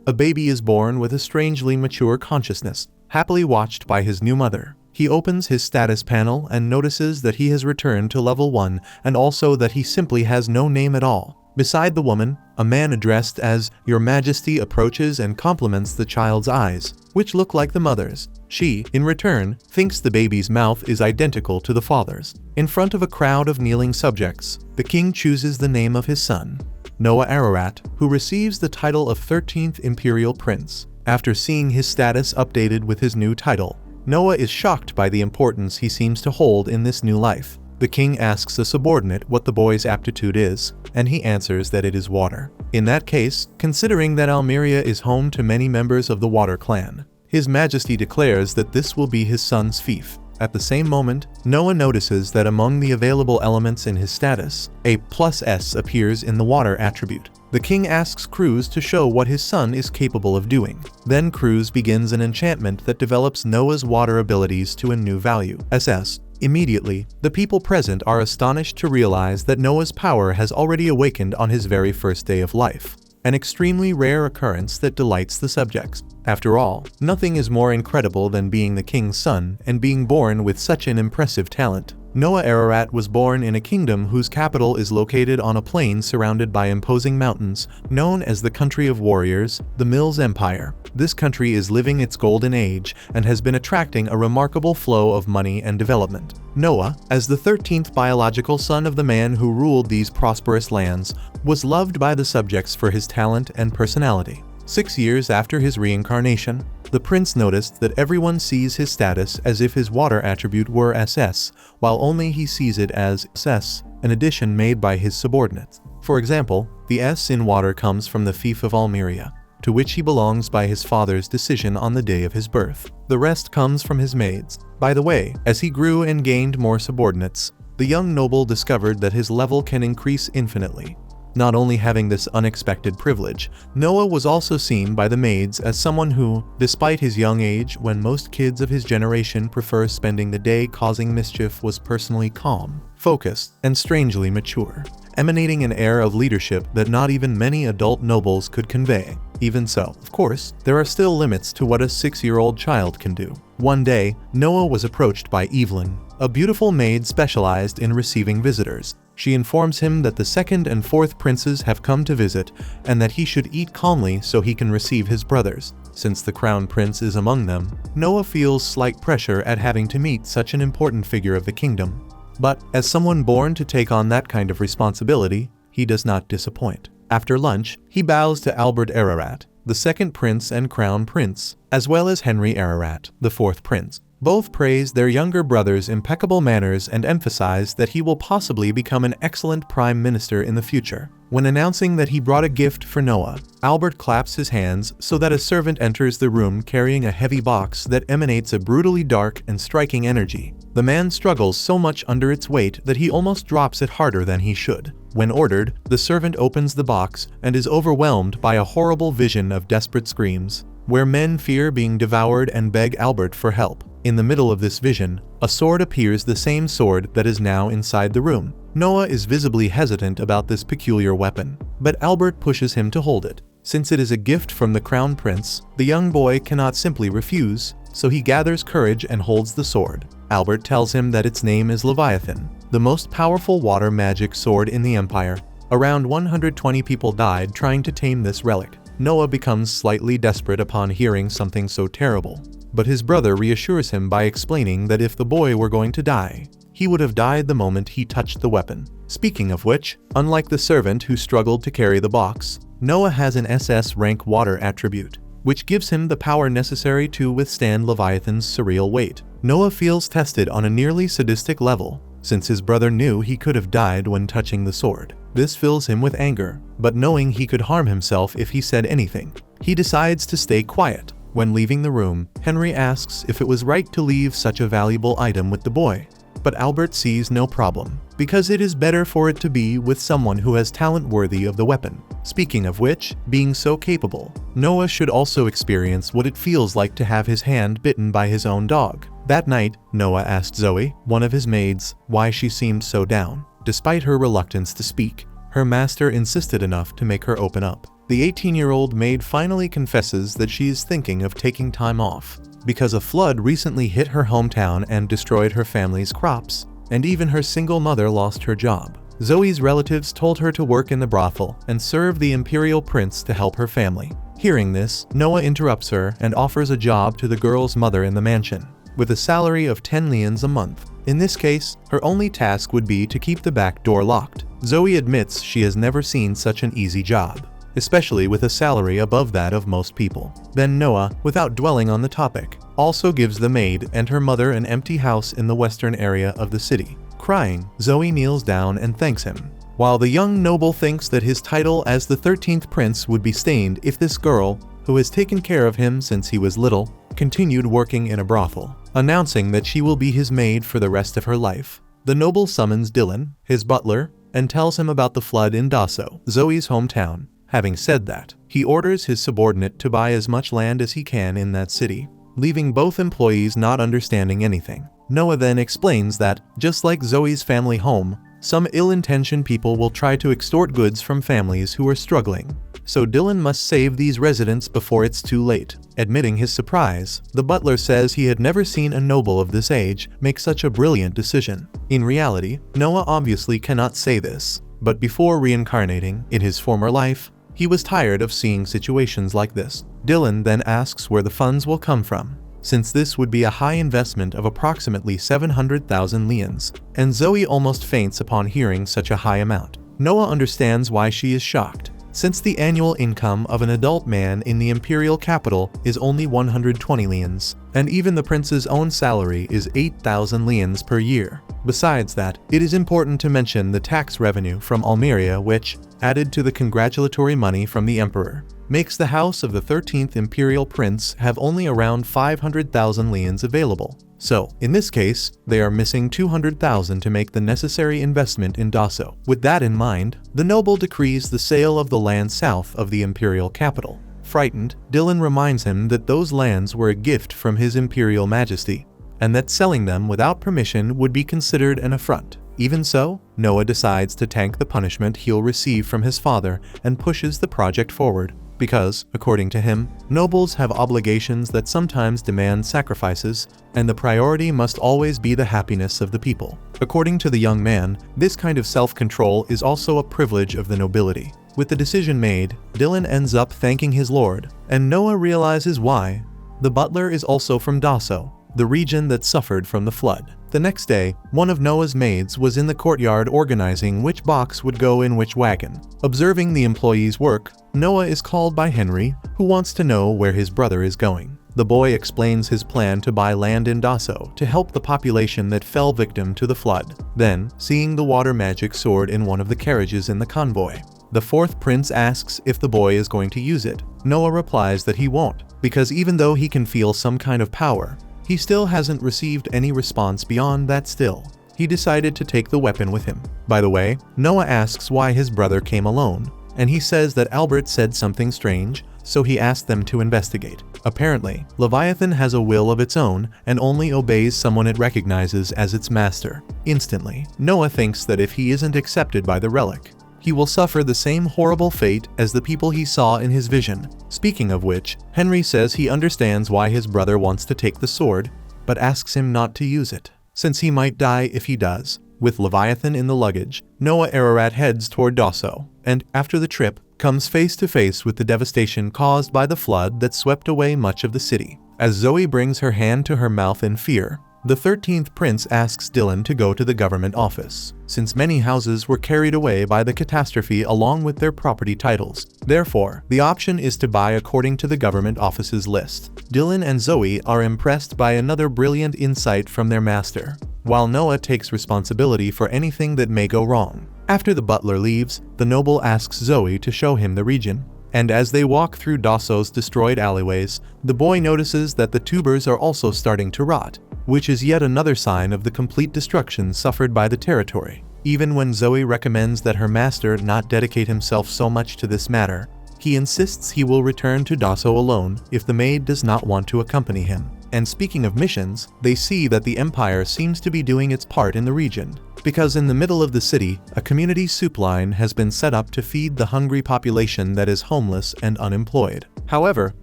a baby is born with a strangely mature consciousness, happily watched by his new mother. He opens his status panel and notices that he has returned to level 1 and also that he simply has no name at all. Beside the woman, a man addressed as Your Majesty approaches and compliments the child's eyes, which look like the mother's. She, in return, thinks the baby's mouth is identical to the father's. In front of a crowd of kneeling subjects, the king chooses the name of his son, Noah Ararat, who receives the title of 13th Imperial Prince. After seeing his status updated with his new title, Noah is shocked by the importance he seems to hold in this new life. The king asks a subordinate what the boy's aptitude is, and he answers that it is water. In that case, considering that Almeria is home to many members of the Water clan, His Majesty declares that this will be his son's fief. At the same moment, Noah notices that among the available elements in his status, a +S appears in the water attribute. The king asks Cruz to show what his son is capable of doing. Then Cruz begins an enchantment that develops Noah's water abilities to a new value, SS. Immediately, the people present are astonished to realize that Noah's power has already awakened on his very first day of life, an extremely rare occurrence that delights the subjects. After all, nothing is more incredible than being the king's son and being born with such an impressive talent. Noah Ararat was born in a kingdom whose capital is located on a plain surrounded by imposing mountains, known as the Country of Warriors, the Mills Empire. This country is living its golden age and has been attracting a remarkable flow of money and development. Noah, as the 13th biological son of the man who ruled these prosperous lands, was loved by the subjects for his talent and personality. 6 years after his reincarnation, the prince noticed that everyone sees his status as if his water attribute were SS, while only he sees it as SS, an addition made by his subordinates. For example, the S in water comes from the fief of Almeria, to which he belongs by his father's decision on the day of his birth. The rest comes from his maids. By the way, as he grew and gained more subordinates, the young noble discovered that his level can increase infinitely. Not only having this unexpected privilege, Noah was also seen by the maids as someone who, despite his young age when most kids of his generation prefer spending the day causing mischief, was personally calm, focused, and strangely mature, emanating an air of leadership that not even many adult nobles could convey. Even so, of course, there are still limits to what a 6-year-old child can do. One day, Noah was approached by Evelyn, a beautiful maid specialized in receiving visitors. She informs him that the 2nd and 4th princes have come to visit and that he should eat calmly so he can receive his brothers. Since the crown prince is among them, Noah feels slight pressure at having to meet such an important figure of the kingdom. But, as someone born to take on that kind of responsibility, he does not disappoint. After lunch, he bows to Albert Ararat, the 2nd prince and crown prince, as well as Henry Ararat, the 4th prince. Both praise their younger brother's impeccable manners and emphasize that he will possibly become an excellent prime minister in the future. When announcing that he brought a gift for Noah, Albert claps his hands so that a servant enters the room carrying a heavy box that emanates a brutally dark and striking energy. The man struggles so much under its weight that he almost drops it harder than he should. When ordered, the servant opens the box and is overwhelmed by a horrible vision of desperate screams, where men fear being devoured and beg Albert for help. In the middle of this vision, a sword appears, the same sword that is now inside the room. Noah is visibly hesitant about this peculiar weapon, but Albert pushes him to hold it. Since it is a gift from the crown prince, the young boy cannot simply refuse, so he gathers courage and holds the sword. Albert tells him that its name is Leviathan, the most powerful water magic sword in the empire. Around 120 people died trying to tame this relic. Noah becomes slightly desperate upon hearing something so terrible, but his brother reassures him by explaining that if the boy were going to die, he would have died the moment he touched the weapon. Speaking of which, unlike the servant who struggled to carry the box, Noah has an SS rank water attribute, which gives him the power necessary to withstand Leviathan's surreal weight. Noah feels tested on a nearly sadistic level, since his brother knew he could have died when touching the sword. This fills him with anger, but knowing he could harm himself if he said anything, he decides to stay quiet. When leaving the room, Henry asks if it was right to leave such a valuable item with the boy, but Albert sees no problem, because it is better for it to be with someone who has talent worthy of the weapon. Speaking of which, being so capable, Noah should also experience what it feels like to have his hand bitten by his own dog. That night, Noah asked Zoe, one of his maids, why she seemed so down. Despite her reluctance to speak, her master insisted enough to make her open up. the 18-year-old maid finally confesses that she is thinking of taking time off because a flood recently hit her hometown and destroyed her family's crops, and even her single mother lost her job. Zoe's relatives told her to work in the brothel and serve the imperial prince to help her family. Hearing this, Noah interrupts her and offers a job to the girl's mother in the mansion, with a salary of 10 lians a month. In this case, her only task would be to keep the back door locked. Zoe admits she has never seen such an easy job, especially with a salary above that of most people. Then Noah, without dwelling on the topic, also gives the maid and her mother an empty house in the western area of the city. Crying, Zoe kneels down and thanks him. While the young noble thinks that his title as the 13th prince would be stained if this girl, who has taken care of him since he was little, continued working in a brothel, announcing that she will be his maid for the rest of her life. The noble summons Dylan, his butler, and tells him about the flood in Daso, Zoe's hometown. Having said that, he orders his subordinate to buy as much land as he can in that city, leaving both employees not understanding anything. Noah then explains that, just like Zoe's family home, some ill-intentioned people will try to extort goods from families who are struggling. So Dylan must save these residents before it's too late. Admitting his surprise, the butler says he had never seen a noble of this age make such a brilliant decision. In reality, Noah obviously cannot say this, but before reincarnating in his former life, he was tired of seeing situations like this. Dylan then asks where the funds will come from, since this would be a high investment of approximately 700,000 lians, and Zoe almost faints upon hearing such a high amount. Noah understands why she is shocked, since the annual income of an adult man in the imperial capital is only 120 lians, and even the prince's own salary is 8,000 lians per year. Besides that, it is important to mention the tax revenue from Almeria which, added to the congratulatory money from the emperor, makes the house of the 13th imperial prince have only around 500,000 lians available. So, in this case, they are missing 200,000 to make the necessary investment in Daso. With that in mind, the noble decrees the sale of the land south of the imperial capital. Frightened, Dylan reminds him that those lands were a gift from his imperial majesty, and that selling them without permission would be considered an affront. Even so, Noah decides to tank the punishment he'll receive from his father and pushes the project forward. Because, according to him, nobles have obligations that sometimes demand sacrifices, and the priority must always be the happiness of the people. According to the young man, this kind of self-control is also a privilege of the nobility. With the decision made, Dylan ends up thanking his lord, and Noah realizes why. The butler is also from Daso, the region that suffered from the flood. The next day, one of Noah's maids was in the courtyard organizing which box would go in which wagon. Observing the employee's work, Noah is called by Henry, who wants to know where his brother is going. The boy explains his plan to buy land in Daso to help the population that fell victim to the flood. Then, seeing the water magic sword in one of the carriages in the convoy, the fourth prince asks if the boy is going to use it. Noah replies that he won't, because even though he can feel some kind of power, he still hasn't received any response beyond that still. He decided to take the weapon with him. By the way, Noah asks why his brother came alone, and he says that Albert said something strange, so he asked them to investigate. Apparently, Leviathan has a will of its own and only obeys someone it recognizes as its master. Instantly, Noah thinks that if he isn't accepted by the relic, he will suffer the same horrible fate as the people he saw in his vision. Speaking of which, Henry says he understands why his brother wants to take the sword, but asks him not to use it, since he might die if he does. With Leviathan in the luggage, Noah Ararat heads toward Daso, and, after the trip, comes face to face with the devastation caused by the flood that swept away much of the city. As Zoe brings her hand to her mouth in fear, the 13th prince asks Dylan to go to the government office, since many houses were carried away by the catastrophe along with their property titles. Therefore, the option is to buy according to the government office's list. Dylan and Zoe are impressed by another brilliant insight from their master, while Noah takes responsibility for anything that may go wrong. After the butler leaves, the noble asks Zoe to show him the region, and as they walk through Daso's destroyed alleyways, the boy notices that the tubers are also starting to rot, which is yet another sign of the complete destruction suffered by the territory. Even when Zoe recommends that her master not dedicate himself so much to this matter, he insists he will return to Daso alone if the maid does not want to accompany him. And speaking of missions, they see that the Empire seems to be doing its part in the region. because in the middle of the city, a community soup line has been set up to feed the hungry population that is homeless and unemployed. However,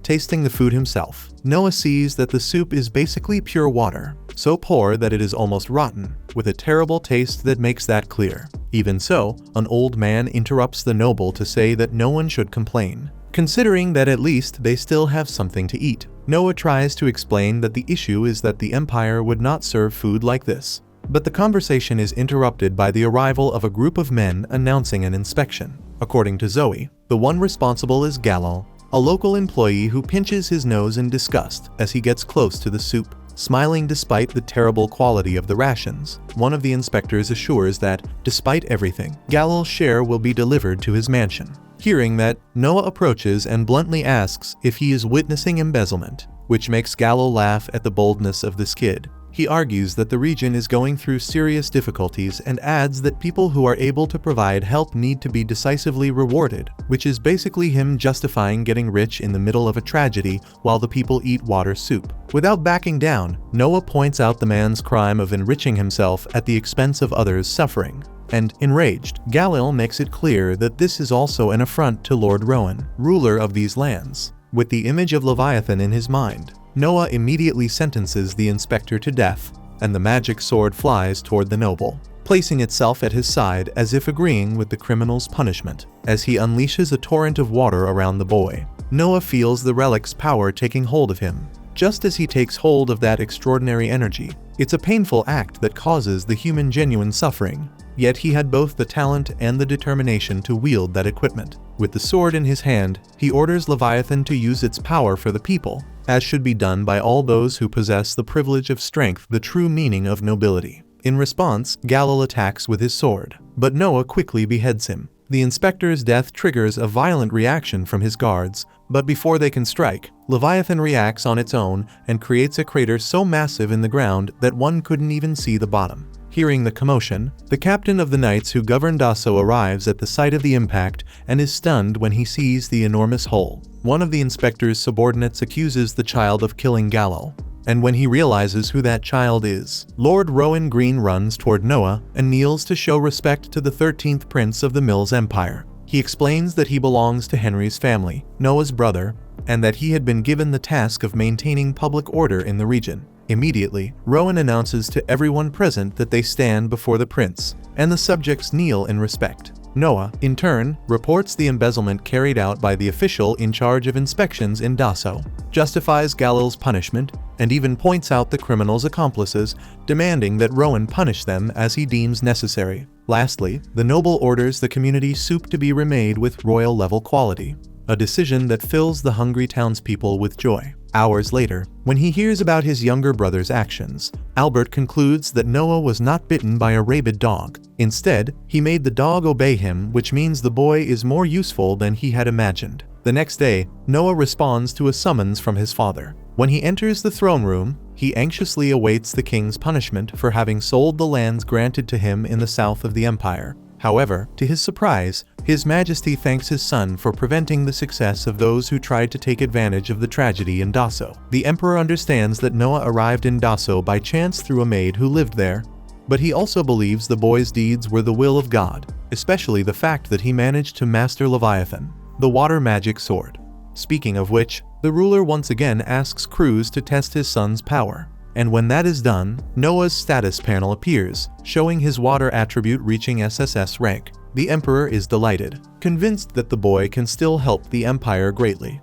tasting the food himself, Noah sees that the soup is basically pure water, so poor that it is almost rotten, with a terrible taste that makes that clear. Even so, an old man interrupts the noble to say that no one should complain, considering that at least they still have something to eat. Noah tries to explain that the issue is that the empire would not serve food like this. But the conversation is interrupted by the arrival of a group of men announcing an inspection. According to Zoe, the one responsible is Galal, a local employee who pinches his nose in disgust as he gets close to the soup. Smiling despite the terrible quality of the rations, one of the inspectors assures that, despite everything, Galal's share will be delivered to his mansion. Hearing that, Noah approaches and bluntly asks if he is witnessing embezzlement, which makes Galal laugh at the boldness of this kid. He argues that the region is going through serious difficulties and adds that people who are able to provide help need to be decisively rewarded, which is basically him justifying getting rich in the middle of a tragedy while the people eat water soup. Without backing down, Noah points out the man's crime of enriching himself at the expense of others' suffering. And, enraged, Galal makes it clear that this is also an affront to Lord Rowan, ruler of these lands. With the image of Leviathan in his mind, Noah immediately sentences the inspector to death, and the magic sword flies toward the noble, placing itself at his side as if agreeing with the criminal's punishment. As he unleashes a torrent of water around the boy, Noah feels the relic's power taking hold of him. Just as he takes hold of that extraordinary energy, it's a painful act that causes the human genuine suffering. Yet he had both the talent and the determination to wield that equipment. With the sword in his hand, he orders Leviathan to use its power for the people, as should be done by all those who possess the privilege of strength, the true meaning of nobility. In response, Galal attacks with his sword, but Noah quickly beheads him. The inspector's death triggers a violent reaction from his guards, but before they can strike, Leviathan reacts on its own and creates a crater so massive in the ground that one couldn't even see the bottom. Hearing the commotion, the captain of the knights who govern Daso arrives at the site of the impact and is stunned when he sees the enormous hole. One of the inspector's subordinates accuses the child of killing Galal, and when he realizes who that child is, Lord Rowan Green runs toward Noah and kneels to show respect to the 13th prince of the Mills Empire. He explains that he belongs to Henry's family, Noah's brother, and that he had been given the task of maintaining public order in the region. Immediately, Rowan announces to everyone present that they stand before the prince, and the subjects kneel in respect. Noah, in turn, reports the embezzlement carried out by the official in charge of inspections in Daso, justifies Galal's punishment, and even points out the criminal's accomplices, demanding that Rowan punish them as he deems necessary. Lastly, the noble orders the community soup to be remade with royal-level quality, a decision that fills the hungry townspeople with joy. Hours later, when he hears about his younger brother's actions, Albert concludes that Noah was not bitten by a rabid dog. Instead, he made the dog obey him, which means the boy is more useful than he had imagined. The next day, Noah responds to a summons from his father. When he enters the throne room, he anxiously awaits the king's punishment for having sold the lands granted to him in the south of the empire. However, to his surprise, His Majesty thanks his son for preventing the success of those who tried to take advantage of the tragedy in Daso. The emperor understands that Noah arrived in Daso by chance through a maid who lived there, but he also believes the boy's deeds were the will of God, especially the fact that he managed to master Leviathan, the water magic sword. Speaking of which, the ruler once again asks Cruz to test his son's power. And when that is done, Noah's status panel appears, showing his water attribute reaching SSS rank. The emperor is delighted, convinced that the boy can still help the empire greatly.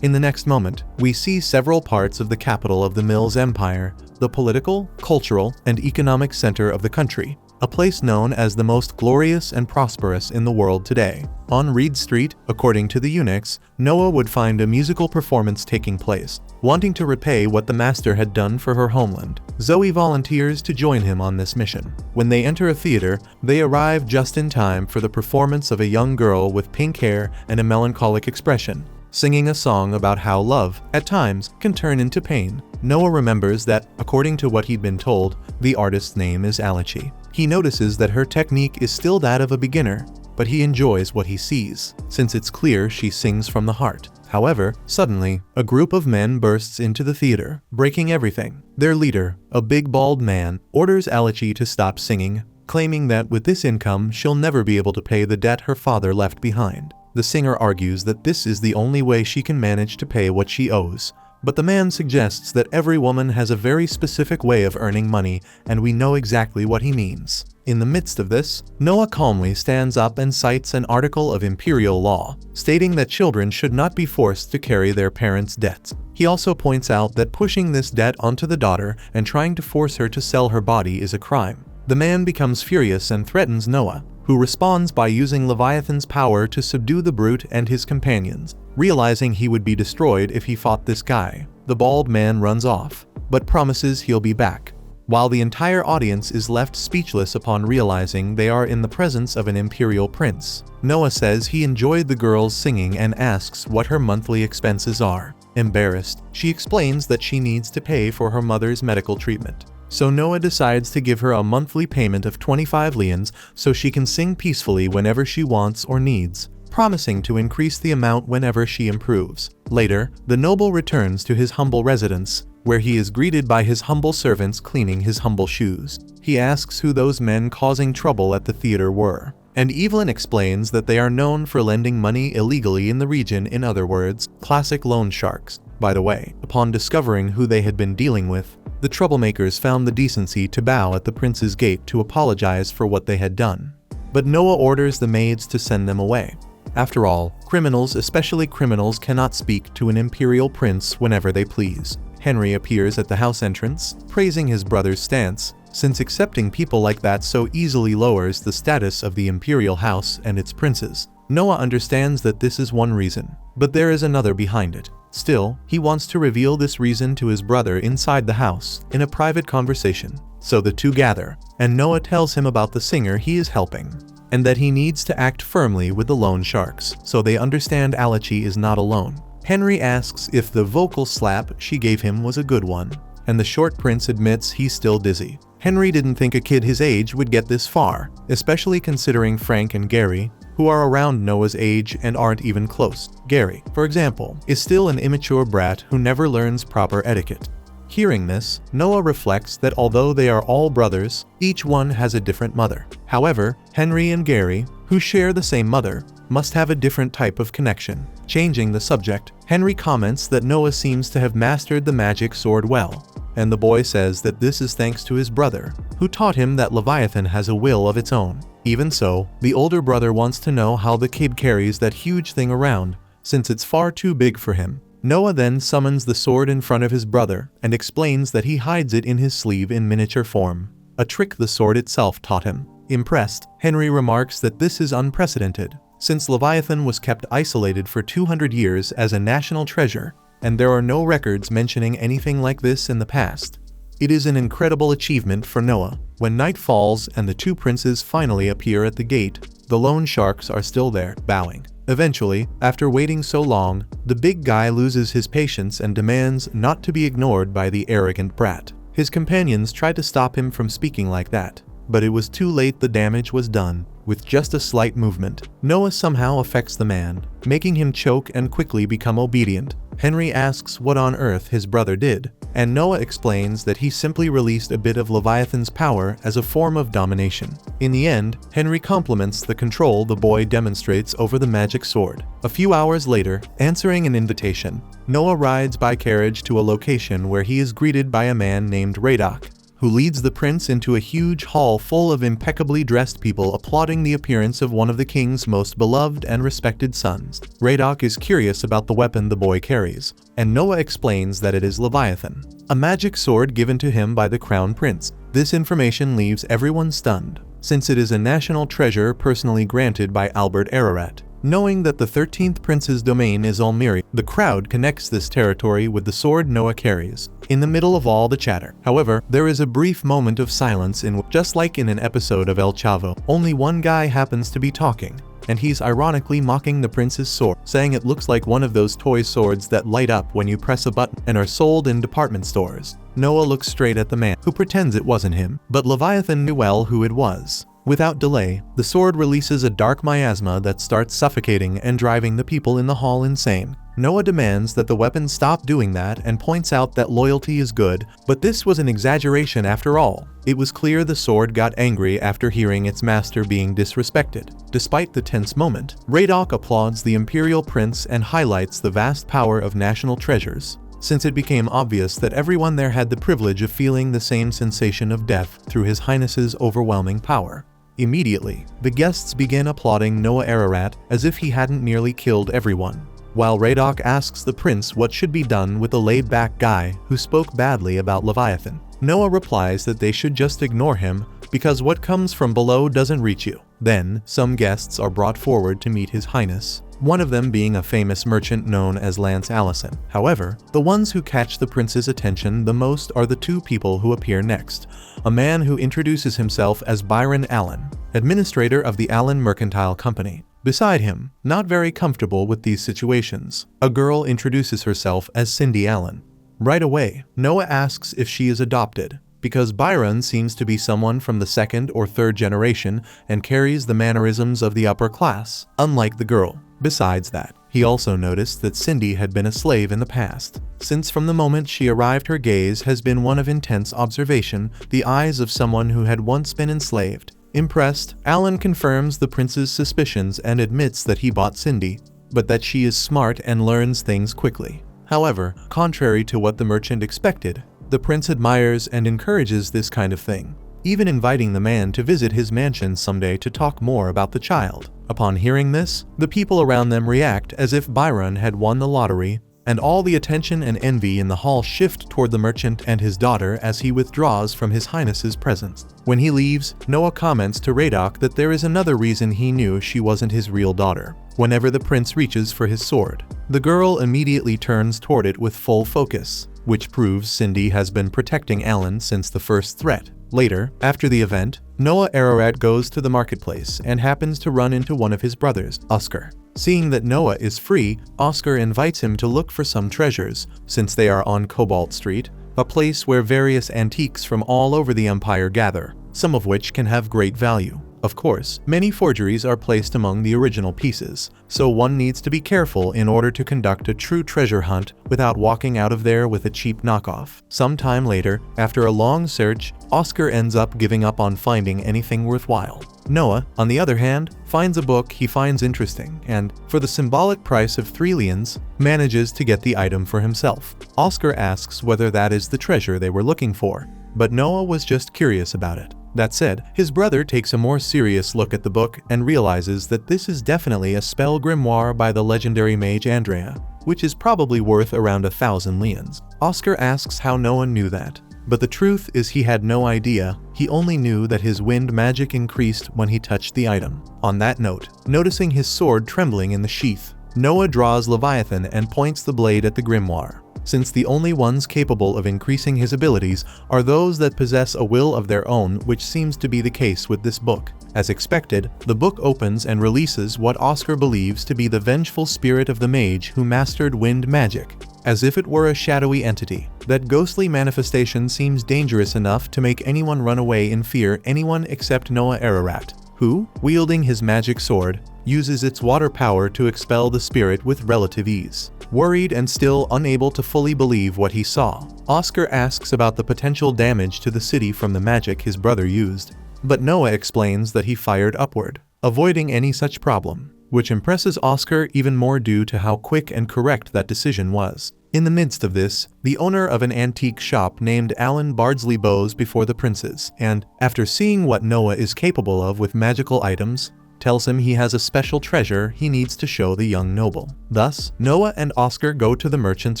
In the next moment, we see several parts of the capital of the Mills Empire, the political, cultural, and economic center of the country, a place known as the most glorious and prosperous in the world today. On Reed Street, according to the eunuchs, Noah would find a musical performance taking place. Wanting to repay what the master had done for her homeland, Zoe volunteers to join him on this mission. When they enter a theater, they arrive just in time for the performance of a young girl with pink hair and a melancholic expression, singing a song about how love, at times, can turn into pain. Noah remembers that, according to what he'd been told, the artist's name is Asahi. He notices that her technique is still that of a beginner, but he enjoys what he sees, since it's clear she sings from the heart. However, suddenly, a group of men bursts into the theater, breaking everything. Their leader, a big bald man, orders Asahi to stop singing, claiming that with this income she'll never be able to pay the debt her father left behind. The singer argues that this is the only way she can manage to pay what she owes. But the man suggests that every woman has a very specific way of earning money, and we know exactly what he means. In the midst of this, Noah calmly stands up and cites an article of imperial law, stating that children should not be forced to carry their parents' debts. He also points out that pushing this debt onto the daughter and trying to force her to sell her body is a crime. The man becomes furious and threatens Noah, who responds by using Leviathan's power to subdue the brute and his companions. Realizing he would be destroyed if he fought this guy, the bald man runs off, but promises he'll be back. While the entire audience is left speechless upon realizing they are in the presence of an imperial prince, Noah says he enjoyed the girl's singing and asks what her monthly expenses are. Embarrassed, she explains that she needs to pay for her mother's medical treatment. So Noah decides to give her a monthly payment of 25 lians so she can sing peacefully whenever she wants or needs, promising to increase the amount whenever she improves. Later, the noble returns to his humble residence, where he is greeted by his humble servants cleaning his humble shoes. He asks who those men causing trouble at the theater were, and Evelyn explains that they are known for lending money illegally in the region, in other words, classic loan sharks. By the way, upon discovering who they had been dealing with, the troublemakers found the decency to bow at the prince's gate to apologize for what they had done. But Noah orders the maids to send them away. After all, criminals, especially criminals, cannot speak to an imperial prince whenever they please. Henry appears at the house entrance, praising his brother's stance, since accepting people like that so easily lowers the status of the imperial house and its princes. Noah understands that this is one reason, but there is another behind it. Still, he wants to reveal this reason to his brother inside the house, in a private conversation. So the two gather, and Noah tells him about the singer he is helping, and that he needs to act firmly with the loan sharks, so they understand Alachi is not alone. Henry asks if the vocal slap she gave him was a good one, and the short prince admits he's still dizzy. Henry didn't think a kid his age would get this far, especially considering Frank and Gary, who are around Noah's age and aren't even close. Gary, for example, is still an immature brat who never learns proper etiquette. Hearing this, Noah reflects that although they are all brothers, each one has a different mother. However, Henry and Gary, who share the same mother, must have a different type of connection. Changing the subject, Henry comments that Noah seems to have mastered the magic sword well, and the boy says that this is thanks to his brother, who taught him that Leviathan has a will of its own. Even so, the older brother wants to know how the kid carries that huge thing around, since it's far too big for him. Noah then summons the sword in front of his brother and explains that he hides it in his sleeve in miniature form, a trick the sword itself taught him. Impressed, Henry remarks that this is unprecedented, since Leviathan was kept isolated for 200 years as a national treasure, and there are no records mentioning anything like this in the past. It is an incredible achievement for Noah. When night falls and the two princes finally appear at the gate, the loan sharks are still there, bowing. Eventually, after waiting so long, the big guy loses his patience and demands not to be ignored by the arrogant brat. His companions try to stop him from speaking like that, but it was too late. The damage was done. With just a slight movement, Noah somehow affects the man, making him choke and quickly become obedient. Henry asks what on earth his brother did, and Noah explains that he simply released a bit of Leviathan's power as a form of domination. In the end, Henry compliments the control the boy demonstrates over the magic sword. A few hours later, answering an invitation, Noah rides by carriage to a location where he is greeted by a man named Radok, who leads the prince into a huge hall full of impeccably dressed people applauding the appearance of one of the king's most beloved and respected sons. Radok is curious about the weapon the boy carries, and Noah explains that it is Leviathan, a magic sword given to him by the crown prince. This information leaves everyone stunned, since it is a national treasure personally granted by Albert Ararat. Knowing that the 13th prince's domain is Almiri, the crowd connects this territory with the sword Noah carries. In the middle of all the chatter, however, there is a brief moment of silence in which, just like in an episode of El Chavo, only one guy happens to be talking, and he's ironically mocking the prince's sword, saying it looks like one of those toy swords that light up when you press a button and are sold in department stores. Noah looks straight at the man, who pretends it wasn't him, but Leviathan knew well who it was. Without delay, the sword releases a dark miasma that starts suffocating and driving the people in the hall insane. Noah demands that the weapon stop doing that and points out that loyalty is good, but this was an exaggeration after all. It was clear the sword got angry after hearing its master being disrespected. Despite the tense moment, Radok applauds the Imperial Prince and highlights the vast power of national treasures, since it became obvious that everyone there had the privilege of feeling the same sensation of death through His Highness's overwhelming power. Immediately, the guests begin applauding Noah Ararat as if he hadn't nearly killed everyone, while Radok asks the prince what should be done with the laid-back guy who spoke badly about Leviathan. Noah replies that they should just ignore him because what comes from below doesn't reach you. Then, some guests are brought forward to meet His Highness, one of them being a famous merchant known as Lance Allison. However, the ones who catch the prince's attention the most are the two people who appear next. A man who introduces himself as Byron Allen, administrator of the Allen Mercantile Company. Beside him, not very comfortable with these situations, a girl introduces herself as Cindy Allen. Right away, Noah asks if she is adopted, because Byron seems to be someone from the second or third generation and carries the mannerisms of the upper class, unlike the girl. Besides that, he also noticed that Cindy had been a slave in the past, since from the moment she arrived her gaze has been one of intense observation, the eyes of someone who had once been enslaved. Impressed, Allen confirms the prince's suspicions and admits that he bought Cindy, but that she is smart and learns things quickly. However, contrary to what the merchant expected, the prince admires and encourages this kind of thing, even inviting the man to visit his mansion someday to talk more about the child. Upon hearing this, the people around them react as if Byron had won the lottery, and all the attention and envy in the hall shift toward the merchant and his daughter as he withdraws from His Highness's presence. When he leaves, Noah comments to Radok that there is another reason he knew she wasn't his real daughter. Whenever the prince reaches for his sword, the girl immediately turns toward it with full focus, which proves Cindy has been protecting Allen since the first threat. Later, after the event, Noah Ararat goes to the marketplace and happens to run into one of his brothers, Oscar. Seeing that Noah is free, Oscar invites him to look for some treasures, since they are on Cobalt Street, a place where various antiques from all over the Empire gather, some of which can have great value. Of course, many forgeries are placed among the original pieces, so one needs to be careful in order to conduct a true treasure hunt without walking out of there with a cheap knockoff. Sometime later, after a long search, Oscar ends up giving up on finding anything worthwhile. Noah, on the other hand, finds a book he finds interesting and, for the symbolic price of 3 lians, manages to get the item for himself. Oscar asks whether that is the treasure they were looking for, but Noah was just curious about it. That said, his brother takes a more serious look at the book and realizes that this is definitely a spell grimoire by the legendary mage Andrea, which is probably worth around 1,000 lians. Oscar asks how Noah knew that, but the truth is he had no idea. He only knew that his wind magic increased when he touched the item. On that note, noticing his sword trembling in the sheath, Noah draws Leviathan and points the blade at the grimoire, since the only ones capable of increasing his abilities are those that possess a will of their own, which seems to be the case with this book. As expected, the book opens and releases what Oscar believes to be the vengeful spirit of the mage who mastered wind magic. As if it were a shadowy entity, that ghostly manifestation seems dangerous enough to make anyone run away in fear, anyone except Noah Ararat, who, wielding his magic sword, uses its water power to expel the spirit with relative ease. Worried and still unable to fully believe what he saw, Oscar asks about the potential damage to the city from the magic his brother used, but Noah explains that he fired upward, avoiding any such problem, which impresses Oscar even more due to how quick and correct that decision was. In the midst of this, the owner of an antique shop named Alan Bardsley bows before the princes, and, after seeing what Noah is capable of with magical items, tells him he has a special treasure he needs to show the young noble. Thus, Noah and Oscar go to the merchant's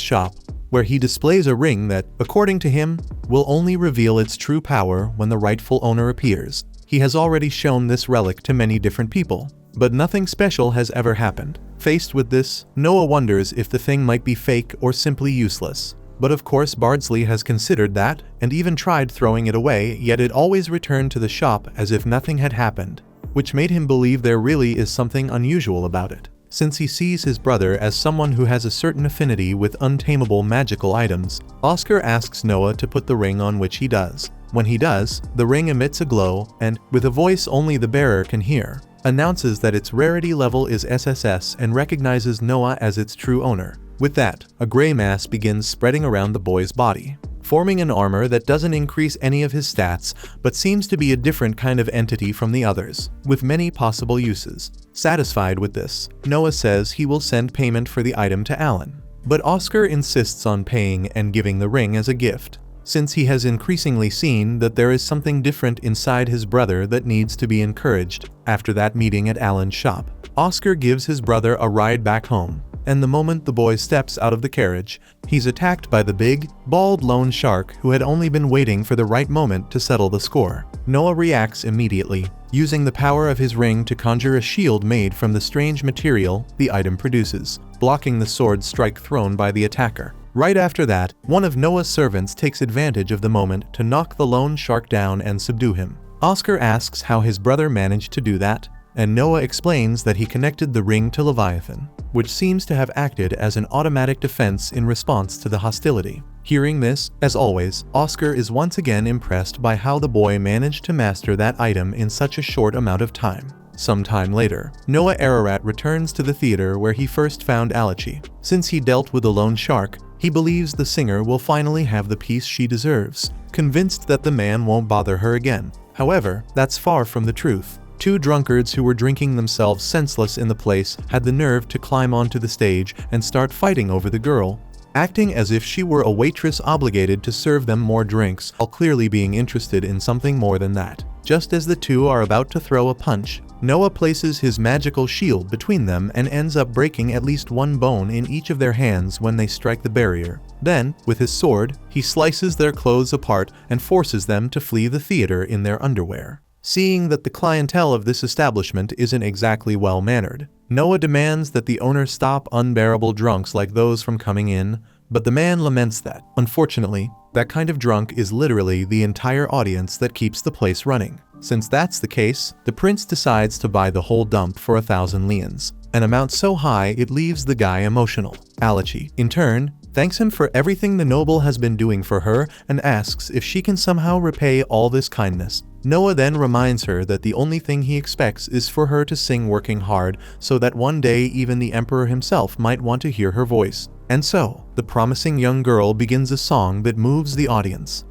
shop, where he displays a ring that, according to him, will only reveal its true power when the rightful owner appears. He has already shown this relic to many different people, but nothing special has ever happened. Faced with this, Noah wonders if the thing might be fake or simply useless. But of course Bardsley has considered that, and even tried throwing it away, yet it always returned to the shop as if nothing had happened, which made him believe there really is something unusual about it. Since he sees his brother as someone who has a certain affinity with untamable magical items, Oscar asks Noah to put the ring on, which he does. When he does, the ring emits a glow and, with a voice only the bearer can hear, announces that its rarity level is SSS and recognizes Noah as its true owner. With that, a gray mass begins spreading around the boy's body, forming an armor that doesn't increase any of his stats, but seems to be a different kind of entity from the others, with many possible uses. Satisfied with this, Noah says he will send payment for the item to Alan. But Oscar insists on paying and giving the ring as a gift, since he has increasingly seen that there is something different inside his brother that needs to be encouraged. After that meeting at Alan's shop, Oscar gives his brother a ride back home, and the moment the boy steps out of the carriage, he's attacked by the big, bald lone shark who had only been waiting for the right moment to settle the score. Noah reacts immediately, using the power of his ring to conjure a shield made from the strange material the item produces, blocking the sword strike thrown by the attacker. Right after that, one of Noah's servants takes advantage of the moment to knock the lone shark down and subdue him. Oscar asks how his brother managed to do that, and Noah explains that he connected the ring to Leviathan, which seems to have acted as an automatic defense in response to the hostility. Hearing this, as always, Oscar is once again impressed by how the boy managed to master that item in such a short amount of time. Sometime later, Noah Ararat returns to the theater where he first found Asahi. Since he dealt with the lone shark, he believes the singer will finally have the peace she deserves, convinced that the man won't bother her again. However, that's far from the truth. Two drunkards who were drinking themselves senseless in the place had the nerve to climb onto the stage and start fighting over the girl, acting as if she were a waitress obligated to serve them more drinks, while clearly being interested in something more than that. Just as the two are about to throw a punch, Noah places his magical shield between them and ends up breaking at least one bone in each of their hands when they strike the barrier. Then, with his sword, he slices their clothes apart and forces them to flee the theater in their underwear. Seeing that the clientele of this establishment isn't exactly well-mannered, Noah demands that the owner stop unbearable drunks like those from coming in, but the man laments that, unfortunately, that kind of drunk is literally the entire audience that keeps the place running. Since that's the case, the prince decides to buy the whole dump for 1,000 lians, an amount so high it leaves the guy emotional. Asahi, in turn, thanks him for everything the noble has been doing for her and asks if she can somehow repay all this kindness. Noah then reminds her that the only thing he expects is for her to sing working hard so that one day even the emperor himself might want to hear her voice. And so, the promising young girl begins a song that moves the audience.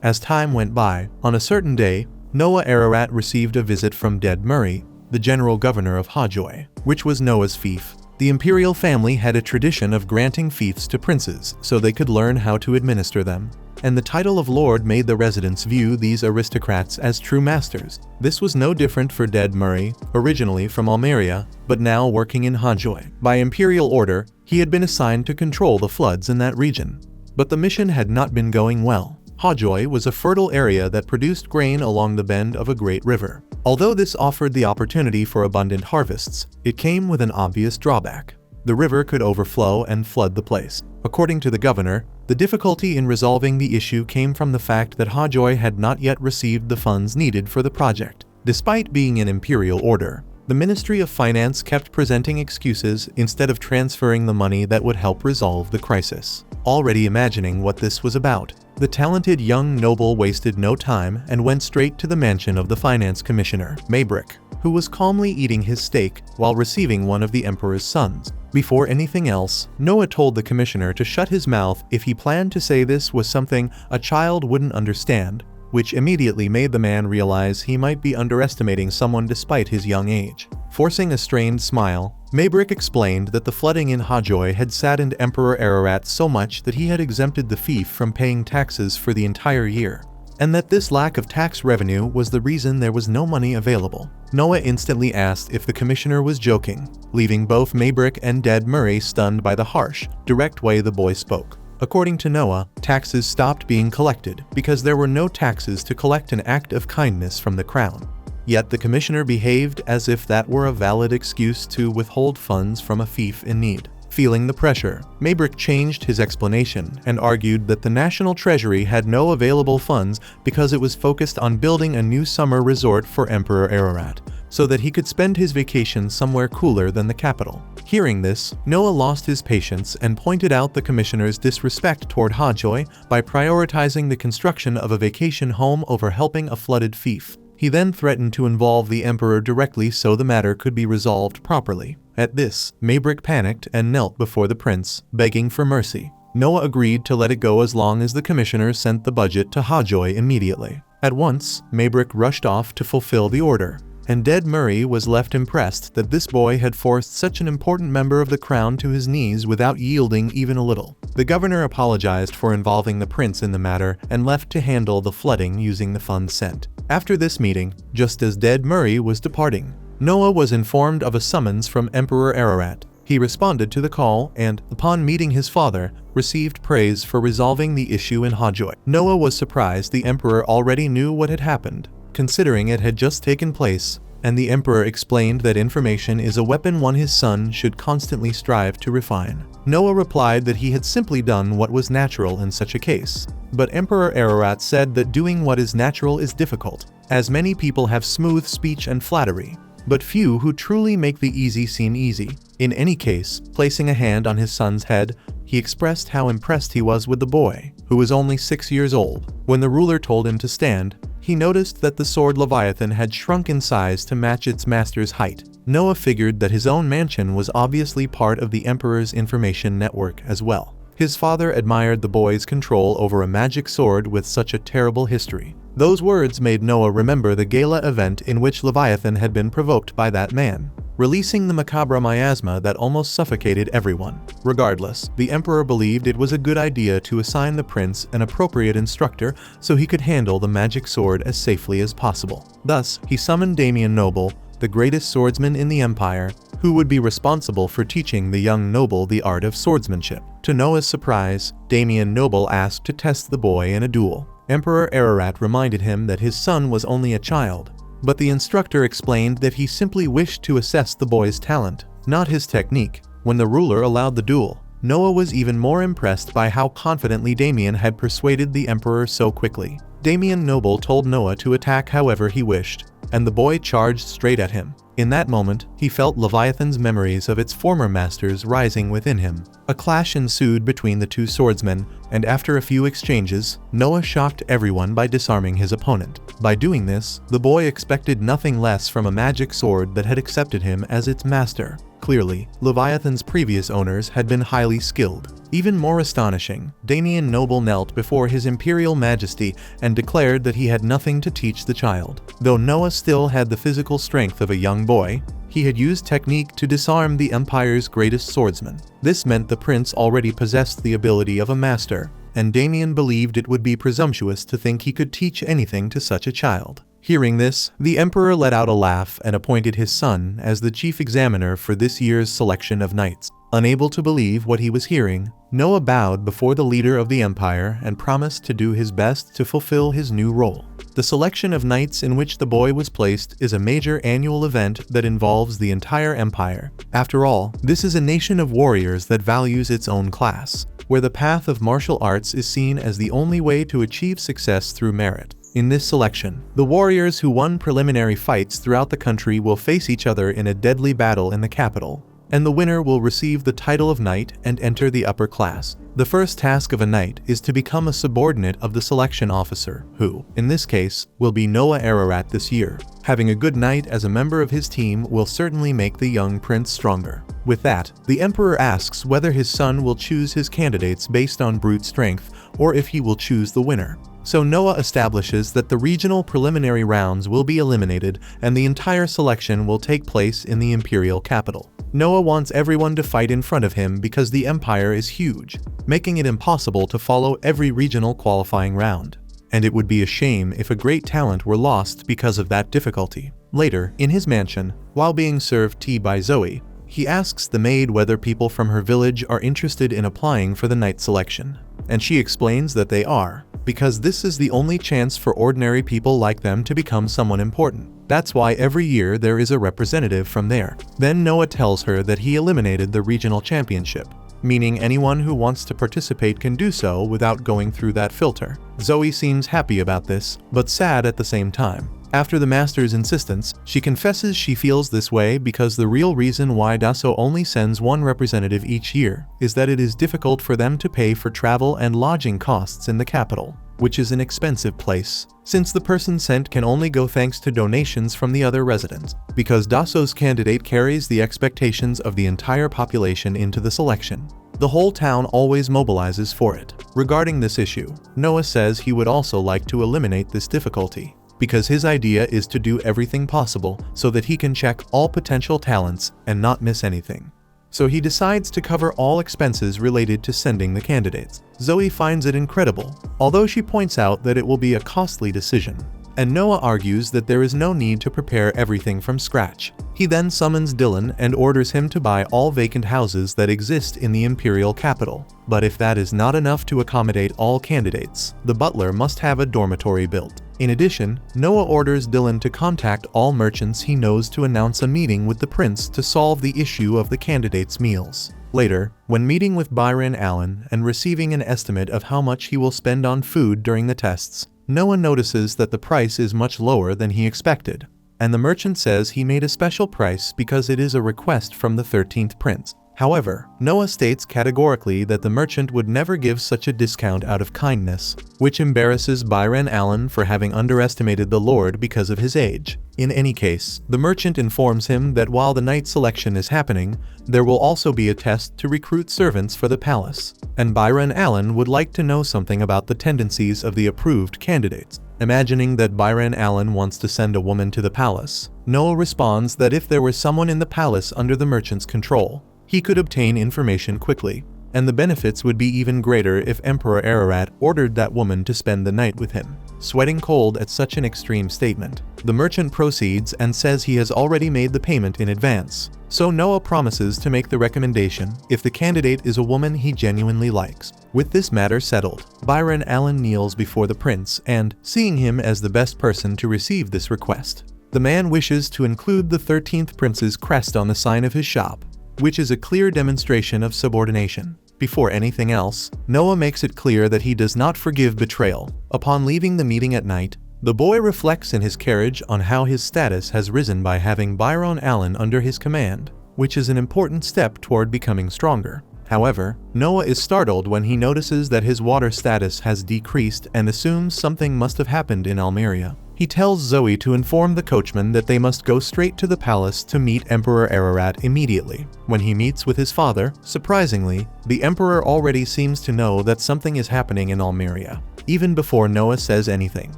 As time went by, on a certain day, Noah Ararat received a visit from Dead Murray, the general governor of Hajoy, which was Noah's fief. The imperial family had a tradition of granting fiefs to princes so they could learn how to administer them, and the title of lord made the residents view these aristocrats as true masters. This was no different for Dead Murray, originally from Almeria, but now working in Hajoy. By imperial order, he had been assigned to control the floods in that region. But the mission had not been going well. Hajoy was a fertile area that produced grain along the bend of a great river. Although this offered the opportunity for abundant harvests, it came with an obvious drawback. The river could overflow and flood the place. According to the governor, the difficulty in resolving the issue came from the fact that Hajoy had not yet received the funds needed for the project. Despite being an imperial order, the Ministry of Finance kept presenting excuses instead of transferring the money that would help resolve the crisis. Already imagining what this was about, the talented young noble wasted no time and went straight to the mansion of the finance commissioner, Maybrick, who was calmly eating his steak while receiving one of the emperor's sons. Before anything else, Noah told the commissioner to shut his mouth if he planned to say this was something a child wouldn't understand, which immediately made the man realize he might be underestimating someone despite his young age. Forcing a strained smile, Maybrick explained that the flooding in Hajoy had saddened Emperor Ararat so much that he had exempted the fief from paying taxes for the entire year, and that this lack of tax revenue was the reason there was no money available. Noah instantly asked if the commissioner was joking, leaving both Maybrick and Dead Murray stunned by the harsh, direct way the boy spoke. According to Noah, taxes stopped being collected because there were no taxes to collect, an act of kindness from the crown. Yet the commissioner behaved as if that were a valid excuse to withhold funds from a fief in need. Feeling the pressure, Maybrick changed his explanation and argued that the national treasury had no available funds because it was focused on building a new summer resort for Emperor Ararat, so that he could spend his vacation somewhere cooler than the capital. Hearing this, Noah lost his patience and pointed out the commissioner's disrespect toward Hajoy by prioritizing the construction of a vacation home over helping a flooded fief. He then threatened to involve the emperor directly so the matter could be resolved properly. At this, Maybrick panicked and knelt before the prince, begging for mercy. Noah agreed to let it go as long as the commissioner sent the budget to Hajoy immediately. At once, Maybrick rushed off to fulfill the order, and Dead Murray was left impressed that this boy had forced such an important member of the crown to his knees without yielding even a little. The governor apologized for involving the prince in the matter and left to handle the flooding using the funds sent. After this meeting, just as Dead Murray was departing, Noah was informed of a summons from Emperor Ararat. He responded to the call and, upon meeting his father, received praise for resolving the issue in Hajoy. Noah was surprised the emperor already knew what had happened, considering it had just taken place, and the emperor explained that information is a weapon one his son should constantly strive to refine. Noah replied that he had simply done what was natural in such a case. But Emperor Ararat said that doing what is natural is difficult, as many people have smooth speech and flattery, but few who truly make the easy seem easy. In any case, placing a hand on his son's head, he expressed how impressed he was with the boy, who was only 6 years old. When the ruler told him to stand, he noticed that the sword Leviathan had shrunk in size to match its master's height. Noah figured that his own mansion was obviously part of the emperor's information network as well. His father admired the boy's control over a magic sword with such a terrible history. Those words made Noah remember the gala event in which Leviathan had been provoked by that man, releasing the macabre miasma that almost suffocated everyone. Regardless, the emperor believed it was a good idea to assign the prince an appropriate instructor so he could handle the magic sword as safely as possible. Thus, he summoned Damian Noble, the greatest swordsman in the empire, who would be responsible for teaching the young noble the art of swordsmanship. To Noah's surprise, Damian Noble asked to test the boy in a duel. Emperor Ararat reminded him that his son was only a child, but the instructor explained that he simply wished to assess the boy's talent, not his technique. When the ruler allowed the duel, Noah was even more impressed by how confidently Damian had persuaded the emperor so quickly. Damian Noble told Noah to attack however he wished, and the boy charged straight at him. In that moment, he felt Leviathan's memories of its former masters rising within him. A clash ensued between the two swordsmen, and after a few exchanges, Noah shocked everyone by disarming his opponent. By doing this, the boy expected nothing less from a magic sword that had accepted him as its master. Clearly, Leviathan's previous owners had been highly skilled. Even more astonishing, Damian Noble knelt before his imperial majesty and declared that he had nothing to teach the child. Though Noah still had the physical strength of a young boy, he had used technique to disarm the empire's greatest swordsman. This meant the prince already possessed the ability of a master, and Damian believed it would be presumptuous to think he could teach anything to such a child. Hearing this, the emperor let out a laugh and appointed his son as the chief examiner for this year's selection of knights. Unable to believe what he was hearing, Noah bowed before the leader of the empire and promised to do his best to fulfill his new role. The selection of knights in which the boy was placed is a major annual event that involves the entire empire. After all, this is a nation of warriors that values its own class, where the path of martial arts is seen as the only way to achieve success through merit. In this selection, the warriors who won preliminary fights throughout the country will face each other in a deadly battle in the capital, and the winner will receive the title of knight and enter the upper class. The first task of a knight is to become a subordinate of the selection officer, who, in this case, will be Noah Ararat this year. Having a good knight as a member of his team will certainly make the young prince stronger. With that, the emperor asks whether his son will choose his candidates based on brute strength or if he will choose the winner. So Noah establishes that the regional preliminary rounds will be eliminated and the entire selection will take place in the imperial capital. Noah wants everyone to fight in front of him because the empire is huge, making it impossible to follow every regional qualifying round. And it would be a shame if a great talent were lost because of that difficulty. Later, in his mansion, while being served tea by Zoe, he asks the maid whether people from her village are interested in applying for the knight selection. And she explains that they are, because this is the only chance for ordinary people like them to become someone important. That's why every year there is a representative from there. Then Noah tells her that he eliminated the regional championship, meaning anyone who wants to participate can do so without going through that filter. Zoe seems happy about this, but sad at the same time. After the master's insistence, she confesses she feels this way because the real reason why Dassault only sends one representative each year is that it is difficult for them to pay for travel and lodging costs in the capital. which is an expensive place, since the person sent can only go thanks to donations from the other residents, because Daso's candidate carries the expectations of the entire population into the selection. The whole town always mobilizes for it. Regarding this issue, Noah says he would also like to eliminate this difficulty, because his idea is to do everything possible so that he can check all potential talents and not miss anything. So he decides to cover all expenses related to sending the candidates. Zoe finds it incredible, although she points out that it will be a costly decision. And Noah argues that there is no need to prepare everything from scratch. He then summons Dylan and orders him to buy all vacant houses that exist in the imperial capital. But if that is not enough to accommodate all candidates, the butler must have a dormitory built. In addition, Noah orders Dylan to contact all merchants he knows to announce a meeting with the prince to solve the issue of the candidates' meals. Later, when meeting with Byron Allen and receiving an estimate of how much he will spend on food during the tests, Noah notices that the price is much lower than he expected, and the merchant says he made a special price because it is a request from the 13th prince. However, Noah states categorically that the merchant would never give such a discount out of kindness, which embarrasses Byron Allen for having underestimated the Lord because of his age. In any case, the merchant informs him that while the night selection is happening, there will also be a test to recruit servants for the palace, and Byron Allen would like to know something about the tendencies of the approved candidates. Imagining that Byron Allen wants to send a woman to the palace, Noah responds that if there was someone in the palace under the merchant's control, he could obtain information quickly, and the benefits would be even greater if Emperor Ararat ordered that woman to spend the night with him. Sweating cold at such an extreme statement, the merchant proceeds and says he has already made the payment in advance. So Noah promises to make the recommendation if the candidate is a woman he genuinely likes. With this matter settled, Byron Allen kneels before the prince and, seeing him as the best person to receive this request, the man wishes to include the 13th prince's crest on the sign of his shop, which is a clear demonstration of subordination. Before anything else, Noah makes it clear that he does not forgive betrayal. Upon leaving the meeting at night, the boy reflects in his carriage on how his status has risen by having Byron Allen under his command, which is an important step toward becoming stronger. However, Noah is startled when he notices that his water status has decreased and assumes something must have happened in Almeria. He tells Zoe to inform the coachman that they must go straight to the palace to meet Emperor Ararat immediately. When he meets with his father, surprisingly, the emperor already seems to know that something is happening in Almeria, even before Noah says anything.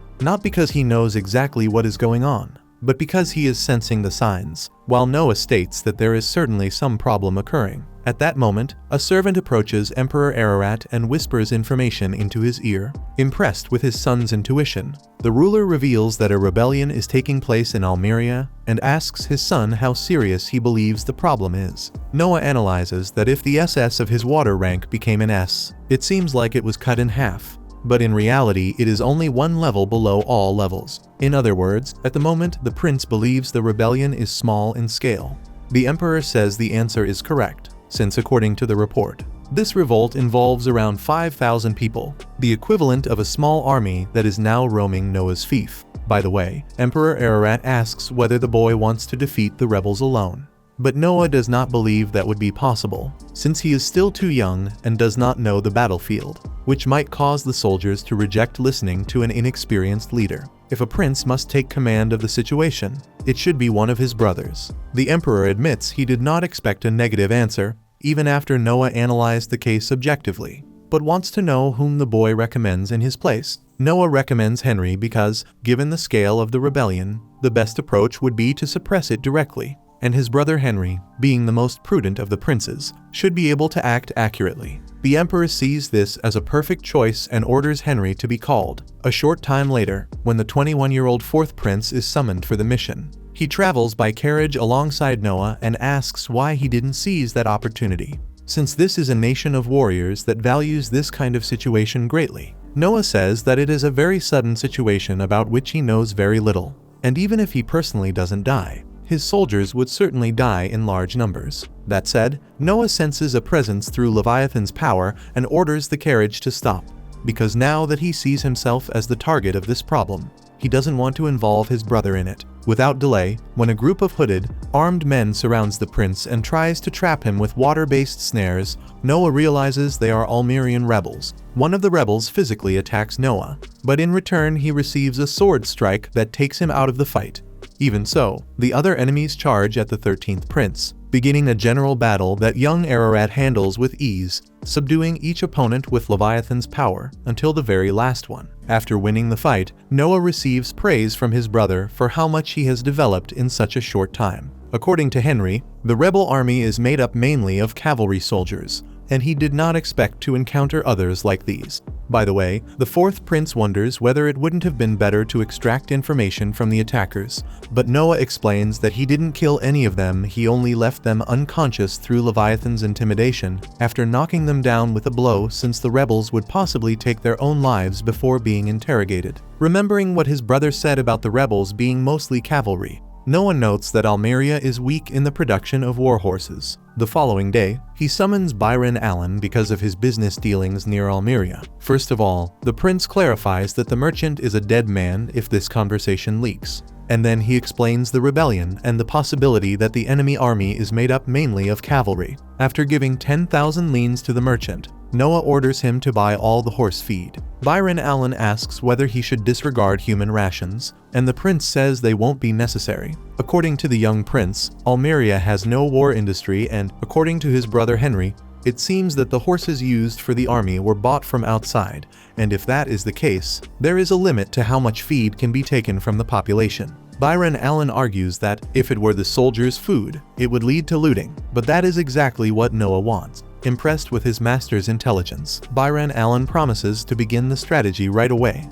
Not because he knows exactly what is going on, but because he is sensing the signs, while Noah states that there is certainly some problem occurring. At that moment, a servant approaches Emperor Ararat and whispers information into his ear. Impressed with his son's intuition, the ruler reveals that a rebellion is taking place in Almeria and asks his son how serious he believes the problem is. Noah analyzes that if the SS of his water rank became an S, it seems like it was cut in half. But in reality, it is only one level below all levels. In other words, at the moment, the prince believes the rebellion is small in scale. The emperor says the answer is correct, since according to the report, this revolt involves around 5,000 people, the equivalent of a small army that is now roaming Noah's fief. By the way, Emperor Ararat asks whether the boy wants to defeat the rebels alone. But Noah does not believe that would be possible, since he is still too young and does not know the battlefield, which might cause the soldiers to reject listening to an inexperienced leader. If a prince must take command of the situation, it should be one of his brothers. The emperor admits he did not expect a negative answer, even after Noah analyzed the case objectively, but wants to know whom the boy recommends in his place. Noah recommends Henry because, given the scale of the rebellion, the best approach would be to suppress it directly, and his brother Henry, being the most prudent of the princes, should be able to act accurately. The emperor sees this as a perfect choice and orders Henry to be called. A short time later, when the 21-year-old fourth prince is summoned for the mission, he travels by carriage alongside Noah and asks why he didn't seize that opportunity, since this is a nation of warriors that values this kind of situation greatly. Noah says that it is a very sudden situation about which he knows very little, and even if he personally doesn't die, his soldiers would certainly die in large numbers. That said, Noah senses a presence through Leviathan's power and orders the carriage to stop, because now that he sees himself as the target of this problem, he doesn't want to involve his brother in it. Without delay, when a group of hooded, armed men surrounds the prince and tries to trap him with water-based snares, Noah realizes they are Almerian rebels. One of the rebels physically attacks Noah, but in return he receives a sword strike that takes him out of the fight. Even so, the other enemies charge at the 13th prince, beginning a general battle that young Ararat handles with ease, subduing each opponent with Leviathan's power until the very last one. After winning the fight, Noah receives praise from his brother for how much he has developed in such a short time. According to Henry, the rebel army is made up mainly of cavalry soldiers, and he did not expect to encounter others like these. By the way, the 4th prince wonders whether it wouldn't have been better to extract information from the attackers, but Noah explains that he didn't kill any of them, he only left them unconscious through Leviathan's intimidation after knocking them down with a blow, since the rebels would possibly take their own lives before being interrogated. Remembering what his brother said about the rebels being mostly cavalry, Noah notes that Almeria is weak in the production of war horses. The following day, he summons Byron Allen because of his business dealings near Almeria. First of all, the prince clarifies that the merchant is a dead man if this conversation leaks. And then he explains the rebellion and the possibility that the enemy army is made up mainly of cavalry. After giving 10,000 leans to the merchant, Noah orders him to buy all the horse feed. Byron Allen asks whether he should disregard human rations, and the prince says they won't be necessary. According to the young prince, Almeria has no war industry, and according to his brother Henry, it seems that the horses used for the army were bought from outside, and if that is the case, there is a limit to how much feed can be taken from the population. Byron Allen argues that if it were the soldiers' food, it would lead to looting, but that is exactly what Noah wants. Impressed with his master's intelligence, Byron Allen promises to begin the strategy right away.